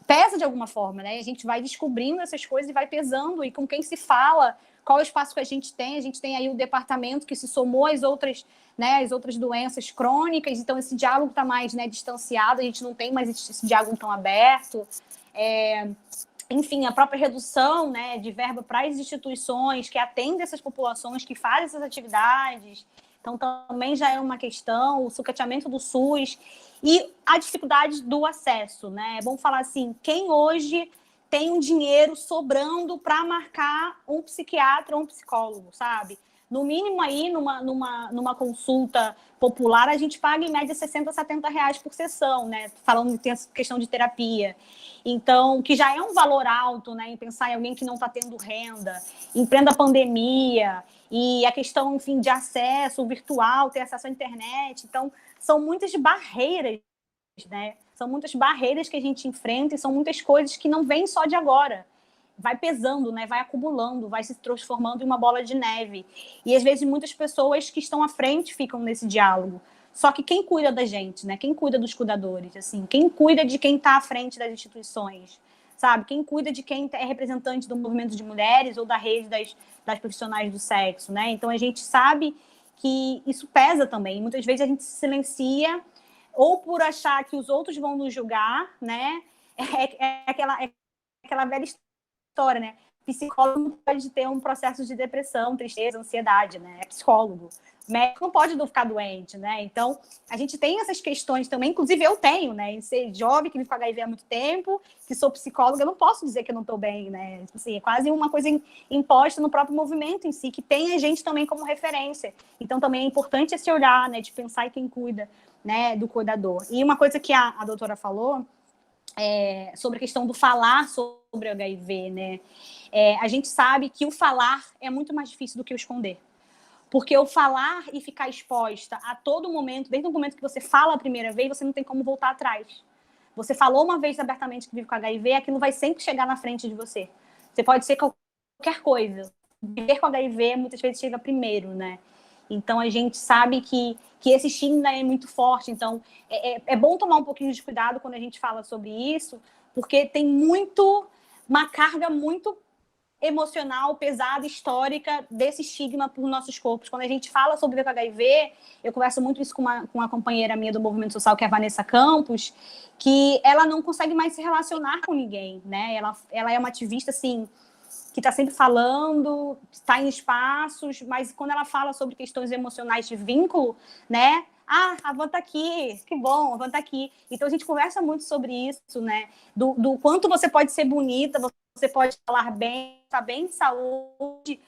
Speaker 6: pesa de alguma forma, né? A gente vai descobrindo essas coisas e vai pesando, e com quem se fala, qual é o espaço que a gente tem aí o departamento que se somou às outras, né, as outras doenças crônicas, então esse diálogo está mais, né, distanciado, a gente não tem mais esse diálogo tão aberto. Enfim, a própria redução, né, de verba para as instituições que atendem essas populações, que fazem essas atividades. Então, também já é uma questão, o sucateamento do SUS e a dificuldade do acesso, né? É bom falar assim, quem hoje tem um dinheiro sobrando para marcar um psiquiatra ou um psicólogo, sabe? No mínimo aí, numa consulta popular, a gente paga em média 60, 70 reais por sessão, né? Falando que tem essa questão de terapia. Então, que já é um valor alto, né? Em pensar em alguém que não está tendo renda, em plena pandemia, e a questão, enfim, de acesso virtual, ter acesso à internet. Então, são muitas barreiras, né? São muitas barreiras que a gente enfrenta e são muitas coisas que não vêm só de agora. Vai pesando, né? Vai acumulando, vai se transformando em uma bola de neve. E, às vezes, muitas pessoas que estão à frente ficam nesse diálogo. Só que quem cuida da gente, né? Quem cuida dos cuidadores, assim? Quem cuida de quem está à frente das instituições, sabe? Quem cuida de quem é representante do movimento de mulheres ou da rede das profissionais do sexo, né? Então, a gente sabe que isso pesa também. Muitas vezes a gente se silencia ou por achar que os outros vão nos julgar, né? É aquela velha história, né? Psicólogo não pode ter um processo de depressão, tristeza, ansiedade, né? É psicólogo. Médico não pode não ficar doente, né? Então, a gente tem essas questões também, inclusive eu tenho, né? Em ser jovem, que vive com HIV há muito tempo, que sou psicóloga, eu não posso dizer que eu não estou bem, né? Assim, é quase uma coisa imposta no próprio movimento em si, que tem a gente também como referência. Então, também é importante esse olhar, né? De pensar em quem cuida, né? Do cuidador. E uma coisa que a doutora falou, sobre a questão do falar sobre o HIV, né? A gente sabe que o falar é muito mais difícil do que o esconder. Porque o falar e ficar exposta a todo momento, desde o momento que você fala a primeira vez, você não tem como voltar atrás. Você falou uma vez abertamente que vive com HIV, aquilo vai sempre chegar na frente de você. Você pode ser qualquer coisa. Viver com HIV muitas vezes chega primeiro, né? Então, a gente sabe que esse estigma é muito forte. Então, é bom tomar um pouquinho de cuidado quando a gente fala sobre isso, porque tem uma carga muito emocional, pesada, histórica desse estigma por nossos corpos. Quando a gente fala sobre o HIV, eu converso muito isso com uma companheira minha do movimento social, que é a Vanessa Campos, que ela não consegue mais se relacionar com ninguém, né? Ela é uma ativista, assim, que está sempre falando, está em espaços, mas quando ela fala sobre questões emocionais de vínculo, né? A Van tá aqui, que bom, a Van tá aqui. Então, a gente conversa muito sobre isso, né? Do quanto você pode ser bonita, você pode falar bem, estar bem de saúde,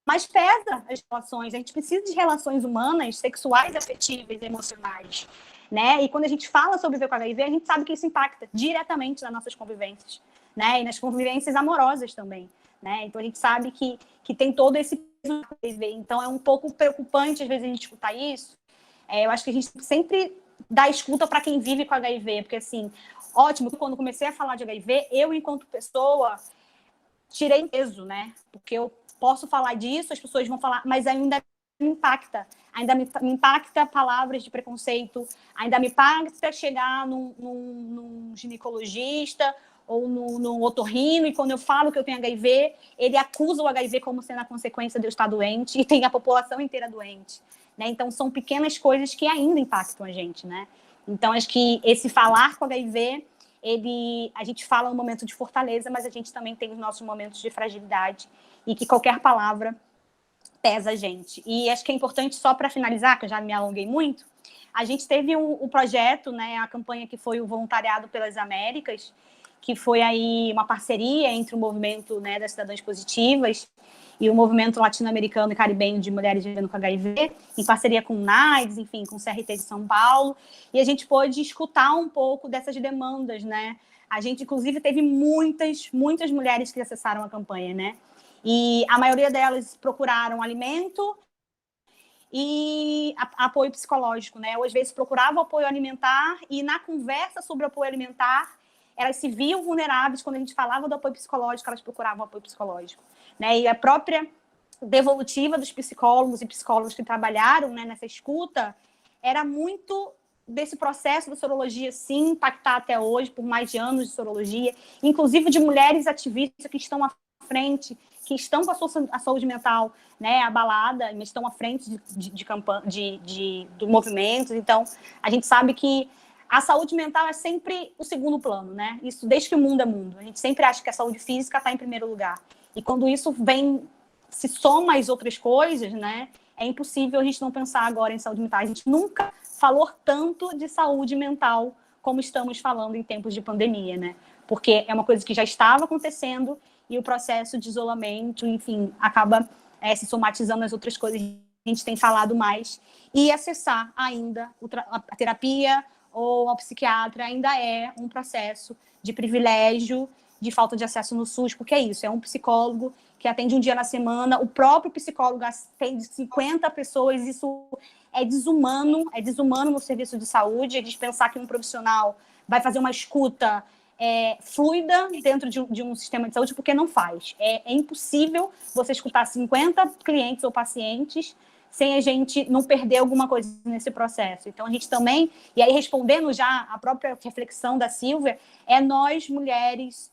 Speaker 6: mas pesa as relações. A gente precisa de relações humanas, sexuais, afetivas, emocionais, né? E quando a gente fala sobre o HIV, a gente sabe que isso impacta diretamente nas nossas convivências, né? E nas convivências amorosas também, né? Então, a gente sabe que tem todo esse peso do HIV. Então, é um pouco preocupante, às vezes, a gente escutar isso. Eu acho que a gente sempre dá escuta para quem vive com HIV, porque, assim, ótimo, quando comecei a falar de HIV, eu, enquanto pessoa, tirei peso, né? Porque eu posso falar disso, as pessoas vão falar, mas ainda me impacta. Ainda me impacta palavras de preconceito, ainda me impacta chegar num ginecologista ou num otorrino, e quando eu falo que eu tenho HIV, ele acusa o HIV como sendo a consequência de eu estar doente, e tem a população inteira doente, né? Então, são pequenas coisas que ainda impactam a gente, né? Então, acho que esse falar com HIV, a gente fala no momento de fortaleza, mas a gente também tem os nossos momentos de fragilidade, e que qualquer palavra pesa a gente. E acho que é importante, só para finalizar, que eu já me alonguei muito, a gente teve o projeto, né, a campanha que foi o Voluntariado pelas Américas, que foi aí uma parceria entre o movimento, né, das Cidadãs Positivas e o movimento latino-americano e caribenho de mulheres vivendo com HIV, em parceria com o NAIDS, enfim, com o CRT de São Paulo, e a gente pôde escutar um pouco dessas demandas, né? A gente, inclusive, teve muitas mulheres que acessaram a campanha, né? E a maioria delas procuraram alimento e apoio psicológico, né? Ou às vezes procuravam apoio alimentar, e na conversa sobre o apoio alimentar, elas se viam vulneráveis. Quando a gente falava do apoio psicológico, elas procuravam apoio psicológico, né? E a própria devolutiva dos psicólogos e psicólogas que trabalharam, né, nessa escuta era muito desse processo da sorologia, sim, impactar até hoje, por mais de anos de sorologia, inclusive de mulheres ativistas que estão à frente, que estão com a saúde mental, né, abalada, mas estão à frente do movimento. Então, a gente sabe que a saúde mental é sempre o segundo plano, né? Isso desde que o mundo é mundo. A gente sempre acha que a saúde física está em primeiro lugar. E quando isso vem, se soma às outras coisas, né? É impossível a gente não pensar agora em saúde mental. A gente nunca falou tanto de saúde mental como estamos falando em tempos de pandemia, né? Porque é uma coisa que já estava acontecendo e o processo de isolamento, enfim, acaba se somatizando as outras coisas. A gente tem falado mais. E acessar ainda a terapia ou ao psiquiatra ainda é um processo de privilégio, de falta de acesso no SUS, porque é isso, é um psicólogo que atende um dia na semana, o próprio psicólogo atende 50 pessoas, isso é desumano no serviço de saúde, a gente pensar que um profissional vai fazer uma escuta fluida dentro de um sistema de saúde, porque não faz. É impossível você escutar 50 clientes ou pacientes sem a gente não perder alguma coisa nesse processo. Então, a gente também, e aí respondendo já a própria reflexão da Silvia, nós, mulheres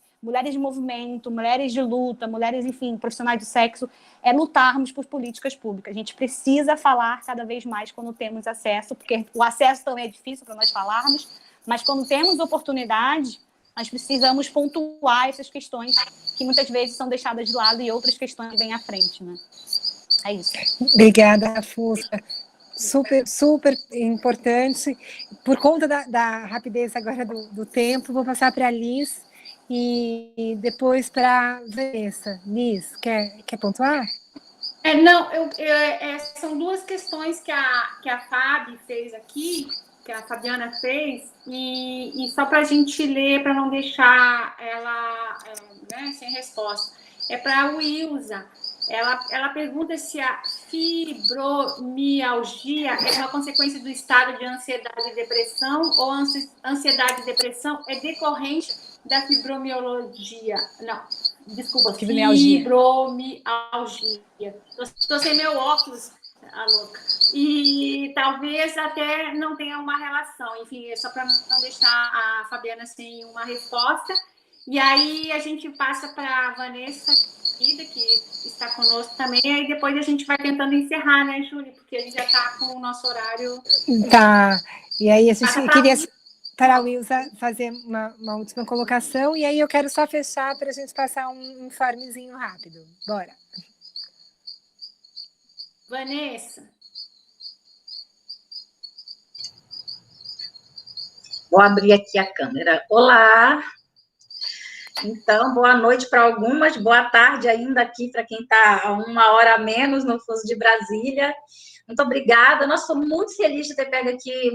Speaker 6: de movimento, mulheres de luta, mulheres, enfim, profissionais de sexo, lutarmos por políticas públicas. A gente precisa falar cada vez mais quando temos acesso, porque o acesso também é difícil para nós falarmos, mas quando temos oportunidade, nós precisamos pontuar essas questões que muitas vezes são deixadas de lado e outras questões vêm à frente, né? É isso.
Speaker 3: Obrigada, Fusca. Super, super importante. Por conta da rapidez agora do tempo, vou passar para a Liz e depois para a Vanessa. Liz, quer pontuar?
Speaker 2: Não, são duas questões que a Fabi fez aqui, que a Fabiana fez, e só para a gente ler, para não deixar ela sem resposta. É para a Wilza. Ela pergunta se a fibromialgia é uma consequência do estado de ansiedade e depressão, ou ansiedade e depressão é decorrente da fibromialgia. Não, desculpa, fibromialgia. Estou sem meu óculos, a louca. E talvez até não tenha uma relação. Enfim, é só para não deixar a Fabiana sem uma resposta. E aí a gente passa para a Vanessa, que está conosco também, e aí depois a gente vai tentando encerrar, né, Júlia? Porque a gente já está com o nosso horário.
Speaker 3: Tá, e aí a gente queria para a Wilza fazer uma última colocação, e aí eu quero só fechar para a gente passar um informezinho rápido. Bora.
Speaker 2: Vanessa.
Speaker 11: Vou abrir aqui a câmera. Olá! Então, boa noite para algumas, boa tarde ainda aqui para quem está a 1 hora a menos no fuso de Brasília. Muito obrigada. Nós estou muito feliz de ter pego aqui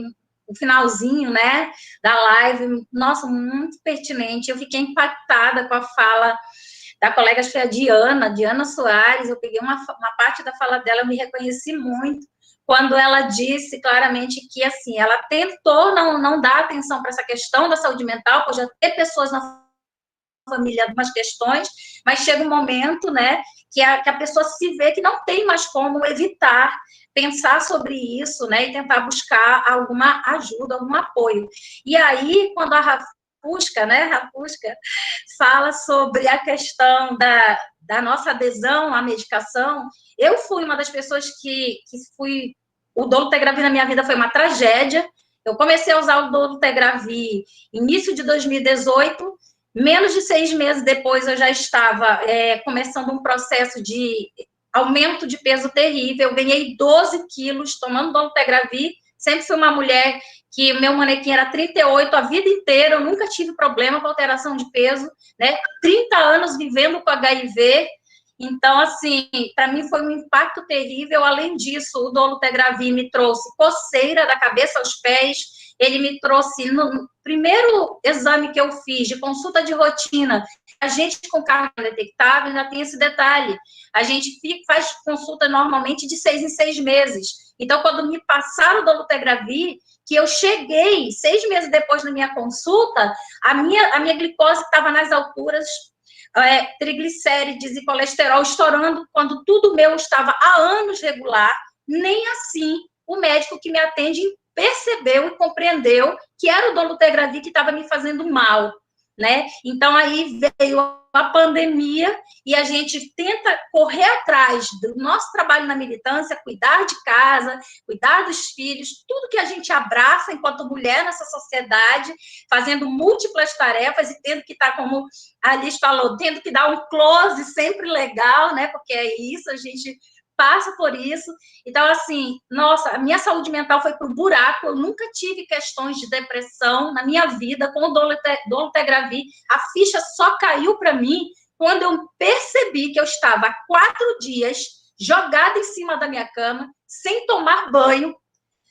Speaker 11: o finalzinho, né, da live. Nossa, muito pertinente. Eu fiquei impactada com a fala da colega, acho que foi a Diana Soares. Eu peguei uma parte da fala dela, eu me reconheci muito quando ela disse claramente que, assim, ela tentou não dar atenção para essa questão da saúde mental, por já ter pessoas na família algumas questões, mas chega um momento, né, que a pessoa se vê que não tem mais como evitar pensar sobre isso, né, e tentar buscar alguma ajuda, algum apoio. E aí, quando a Rapuska fala sobre a questão da nossa adesão à medicação, eu fui uma das pessoas que o dolutegravir na minha vida foi uma tragédia. Eu comecei a usar o dolutegravir início de 2018, menos de 6 meses depois eu já estava começando um processo de aumento de peso terrível. Eu ganhei 12 quilos tomando dolutegravir. Sempre fui uma mulher que meu manequim era 38 a vida inteira, eu nunca tive problema com alteração de peso, né? 30 anos vivendo com HIV. Então, assim, para mim foi um impacto terrível. Além disso, o dolutegravir me trouxe coceira da cabeça aos pés. Ele me trouxe, no primeiro exame que eu fiz, de consulta de rotina, a gente com carga detectável ainda tem esse detalhe. A gente faz consulta normalmente de 6 em 6 meses. Então, quando me passaram o dolutegravir, que eu cheguei 6 meses depois na minha consulta, a minha glicose estava nas alturas, triglicérides e colesterol estourando, quando tudo meu estava há anos regular. Nem assim o médico que me atende percebeu e compreendeu que era o dolutegravir que estava me fazendo mal, né? Então, aí veio a pandemia e a gente tenta correr atrás do nosso trabalho na militância, cuidar de casa, cuidar dos filhos, tudo que a gente abraça enquanto mulher nessa sociedade, fazendo múltiplas tarefas e tendo que estar, como a Alice falou, tendo que dar um close sempre legal, né? Porque é isso, a gente passa por isso. Então, assim, nossa, a minha saúde mental foi pro buraco, eu nunca tive questões de depressão na minha vida, com o dolutegravir, a ficha só caiu para mim quando eu percebi que eu estava há 4 dias jogada em cima da minha cama, sem tomar banho,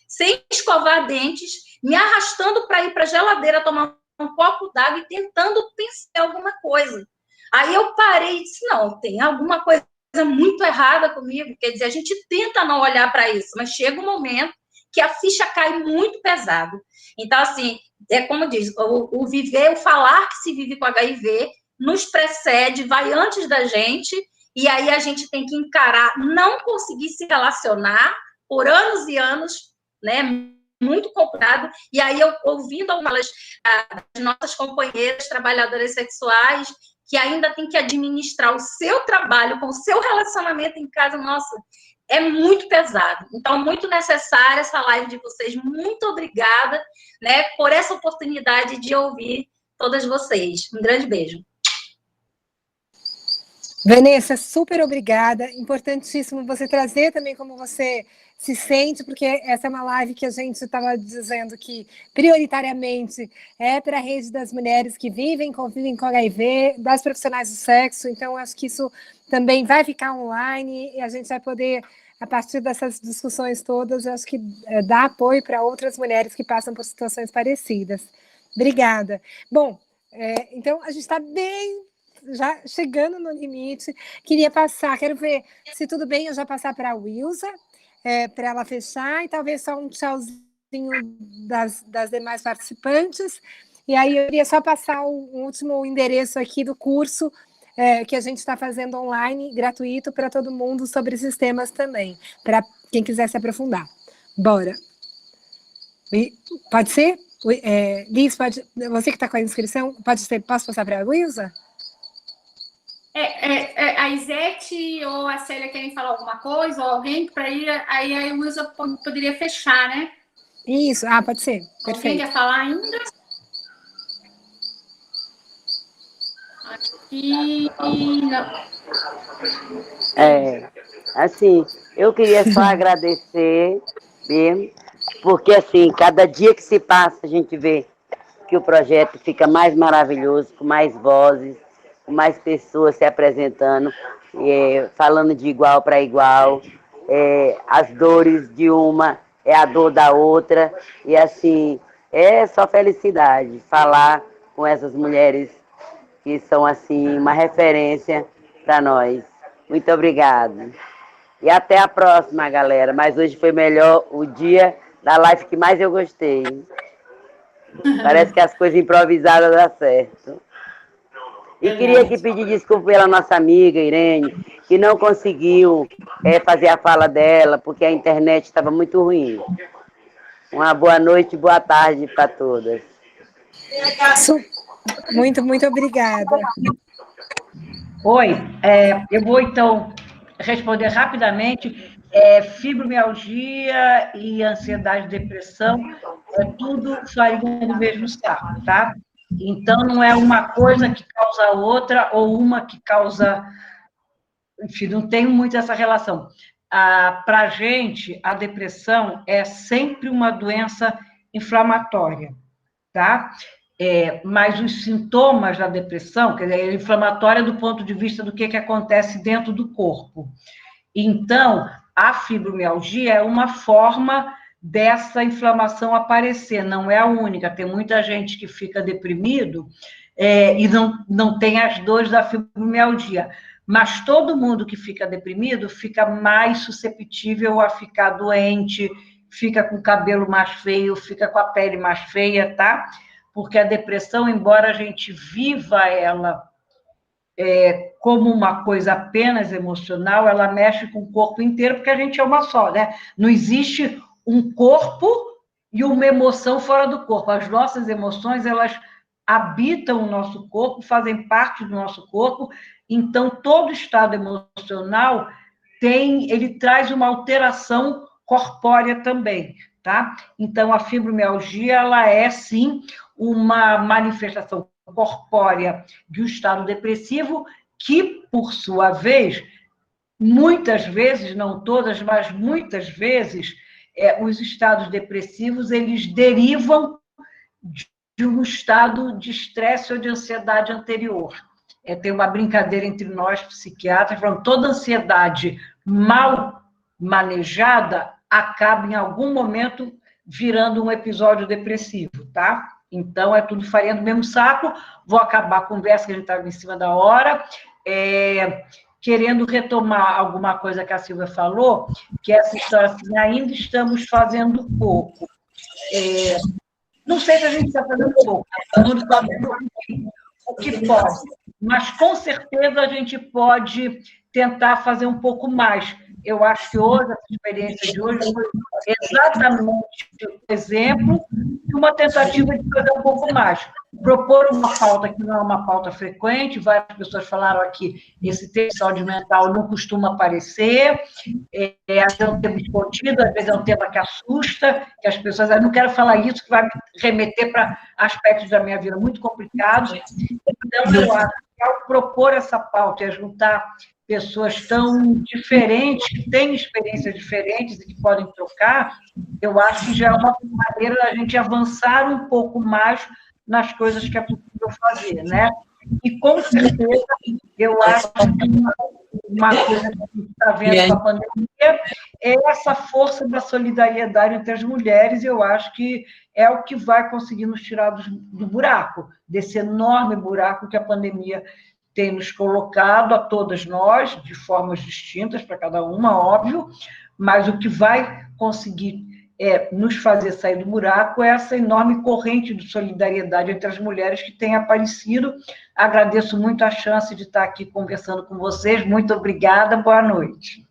Speaker 11: sem escovar dentes, me arrastando para ir para a geladeira tomar um copo d'água e tentando pensar em alguma coisa. Aí eu parei e disse, não, tem alguma coisa muito errada comigo, quer dizer, a gente tenta não olhar para isso, mas chega um momento que a ficha cai muito pesado. Então, assim, é como diz, o viver, o falar que se vive com HIV nos precede, vai antes da gente, e aí a gente tem que encarar, não conseguir se relacionar por anos e anos, né, muito complicado, e aí eu ouvindo algumas das nossas companheiras trabalhadoras sexuais, que ainda tem que administrar o seu trabalho com o seu relacionamento em casa, nossa, é muito pesado. Então, muito necessária essa live de vocês. Muito obrigada, né, por essa oportunidade de ouvir todas vocês. Um grande beijo.
Speaker 3: Vanessa, super obrigada. Importantíssimo você trazer também como você se sente, porque essa é uma live que a gente estava dizendo que prioritariamente é para a rede das mulheres que vivem, convivem com HIV, das profissionais do sexo. Então, acho que isso também vai ficar online e a gente vai poder, a partir dessas discussões todas, acho que dá apoio para outras mulheres que passam por situações parecidas. Obrigada. Bom, então a gente está bem já chegando no limite. Queria passar, quero ver se tudo bem eu já passar para a Wilza, para ela fechar, e talvez só um tchauzinho das demais participantes. E aí eu queria só passar o último endereço aqui do curso que a gente está fazendo online, gratuito para todo mundo, sobre esses temas também, para quem quiser se aprofundar. Bora. Pode ser? Liz, você que está com a inscrição, pode ser, posso passar para a Wilza?
Speaker 2: A Isete ou a Célia querem falar alguma coisa, ou alguém, para ir, aí a Wilza poderia fechar, né?
Speaker 3: Isso, pode ser, perfeito.
Speaker 2: Alguém quer falar ainda? Aqui, não.
Speaker 7: Assim, eu queria só agradecer mesmo, porque assim, cada dia que se passa, a gente vê que o projeto fica mais maravilhoso, com mais vozes, mais pessoas se apresentando, falando de igual para igual, as dores de uma é a dor da outra, e assim, é só felicidade falar com essas mulheres que são assim uma referência para nós. Muito obrigada. E até a próxima, galera, mas hoje foi melhor o dia da live que mais eu gostei. Parece que as coisas improvisadas dão certo. E queria aqui pedir desculpa pela nossa amiga Irene, que não conseguiu fazer a fala dela, porque a internet estava muito ruim. Uma boa noite e boa tarde para todas.
Speaker 3: Muito, muito obrigada.
Speaker 4: Oi, eu vou então responder rapidamente. Fibromialgia e ansiedade e depressão é tudo farinha do mesmo saco, tá? Então, não é uma coisa que causa a outra, ou uma que causa... Enfim, não tem muito essa relação. Para a gente, a depressão é sempre uma doença inflamatória, tá? Mas os sintomas da depressão, quer dizer, é inflamatória do ponto de vista do que acontece dentro do corpo. Então, a fibromialgia é uma forma dessa inflamação aparecer, não é a única. Tem muita gente que fica deprimido e não tem as dores da fibromialgia, mas todo mundo que fica deprimido fica mais susceptível a ficar doente, fica com o cabelo mais feio, fica com a pele mais feia, tá? Porque a depressão, embora a gente viva ela como uma coisa apenas emocional, ela mexe com o corpo inteiro, porque a gente é uma só, né? Não existe um corpo e uma emoção fora do corpo. As nossas emoções, elas habitam o nosso corpo, fazem parte do nosso corpo, então todo estado emocional ele traz uma alteração corpórea também, tá? Então, a fibromialgia, ela é, sim, uma manifestação corpórea de um estado depressivo que, por sua vez, muitas vezes, não todas, mas muitas vezes, os estados depressivos, eles derivam de um estado de estresse ou de ansiedade anterior. Tem uma brincadeira entre nós, psiquiatras, falando toda ansiedade mal manejada acaba, em algum momento, virando um episódio depressivo, tá? Então, é tudo farinha do mesmo saco. Vou acabar a conversa, que a gente estava em cima da hora, querendo retomar alguma coisa que a Silvia falou, que é essa história assim, ainda estamos fazendo pouco. Não sei se a gente está fazendo pouco, estamos fazendo o que pode, mas com certeza a gente pode tentar fazer um pouco mais. Eu acho que hoje, essa experiência de hoje foi exatamente um exemplo de uma tentativa de fazer um pouco mais. Propor uma pauta que não é uma pauta frequente, várias pessoas falaram aqui, esse tema de saúde mental não costuma aparecer, às vezes é um tema escondido, às vezes é um tema que assusta, que as pessoas, não quero falar isso, que vai me remeter para aspectos da minha vida muito complicados. Então, eu acho que ao propor essa pauta e juntar pessoas tão diferentes, que têm experiências diferentes e que podem trocar, eu acho que já é uma maneira da gente avançar um pouco mais nas coisas que é possível fazer, né? E, com certeza, eu acho que uma coisa que a gente está vendo com a pandemia é essa força da solidariedade entre as mulheres, e eu acho que é o que vai conseguir nos tirar do buraco, desse enorme buraco que a pandemia tem nos colocado, a todas nós, de formas distintas para cada uma, óbvio, mas o que vai conseguir nos fazer sair do buraco é essa enorme corrente de solidariedade entre as mulheres que tem aparecido. Agradeço muito a chance de estar aqui conversando com vocês. Muito obrigada, boa noite.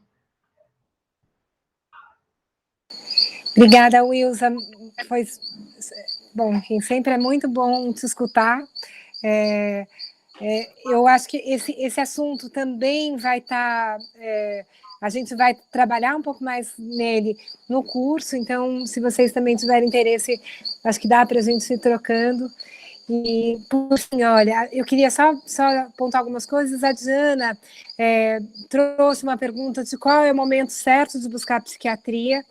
Speaker 3: Obrigada, Wilza. Foi bom, enfim, sempre é muito bom te escutar. Eu acho que esse assunto também vai estar... a gente vai trabalhar um pouco mais nele no curso, então, se vocês também tiverem interesse, acho que dá para a gente ir trocando. E, por fim, olha, eu queria só apontar algumas coisas. A Diana trouxe uma pergunta de qual é o momento certo de buscar psiquiatria,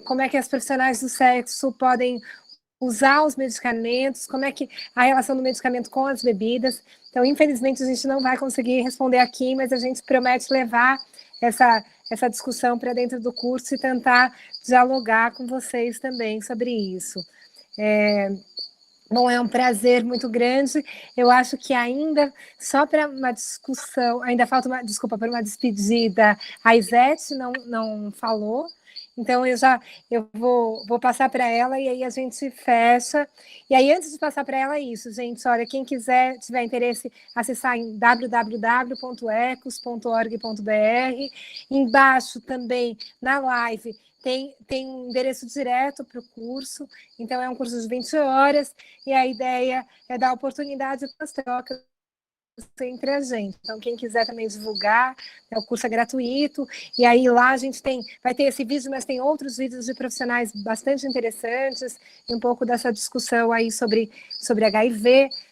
Speaker 3: como é que as profissionais do sexo podem usar os medicamentos, como é que a relação do medicamento com as bebidas. Então, infelizmente, a gente não vai conseguir responder aqui, mas a gente promete levar essa discussão para dentro do curso e tentar dialogar com vocês também sobre isso. Bom, é um prazer muito grande. Eu acho que ainda, só para uma discussão, ainda falta para uma despedida, a Isete não falou. Então, eu vou passar para ela e aí a gente fecha. E aí, antes de passar para ela, isso, gente, olha, quem tiver, tiver interesse, acessar em www.ecos.org.br. Embaixo também, na live, tem um endereço direto para o curso. Então, é um curso de 20 horas e a ideia é dar oportunidade para as trocas entre a gente. Então, quem quiser também divulgar, o curso é gratuito, e aí lá a gente vai ter esse vídeo, mas tem outros vídeos de profissionais bastante interessantes, e um pouco dessa discussão aí sobre HIV,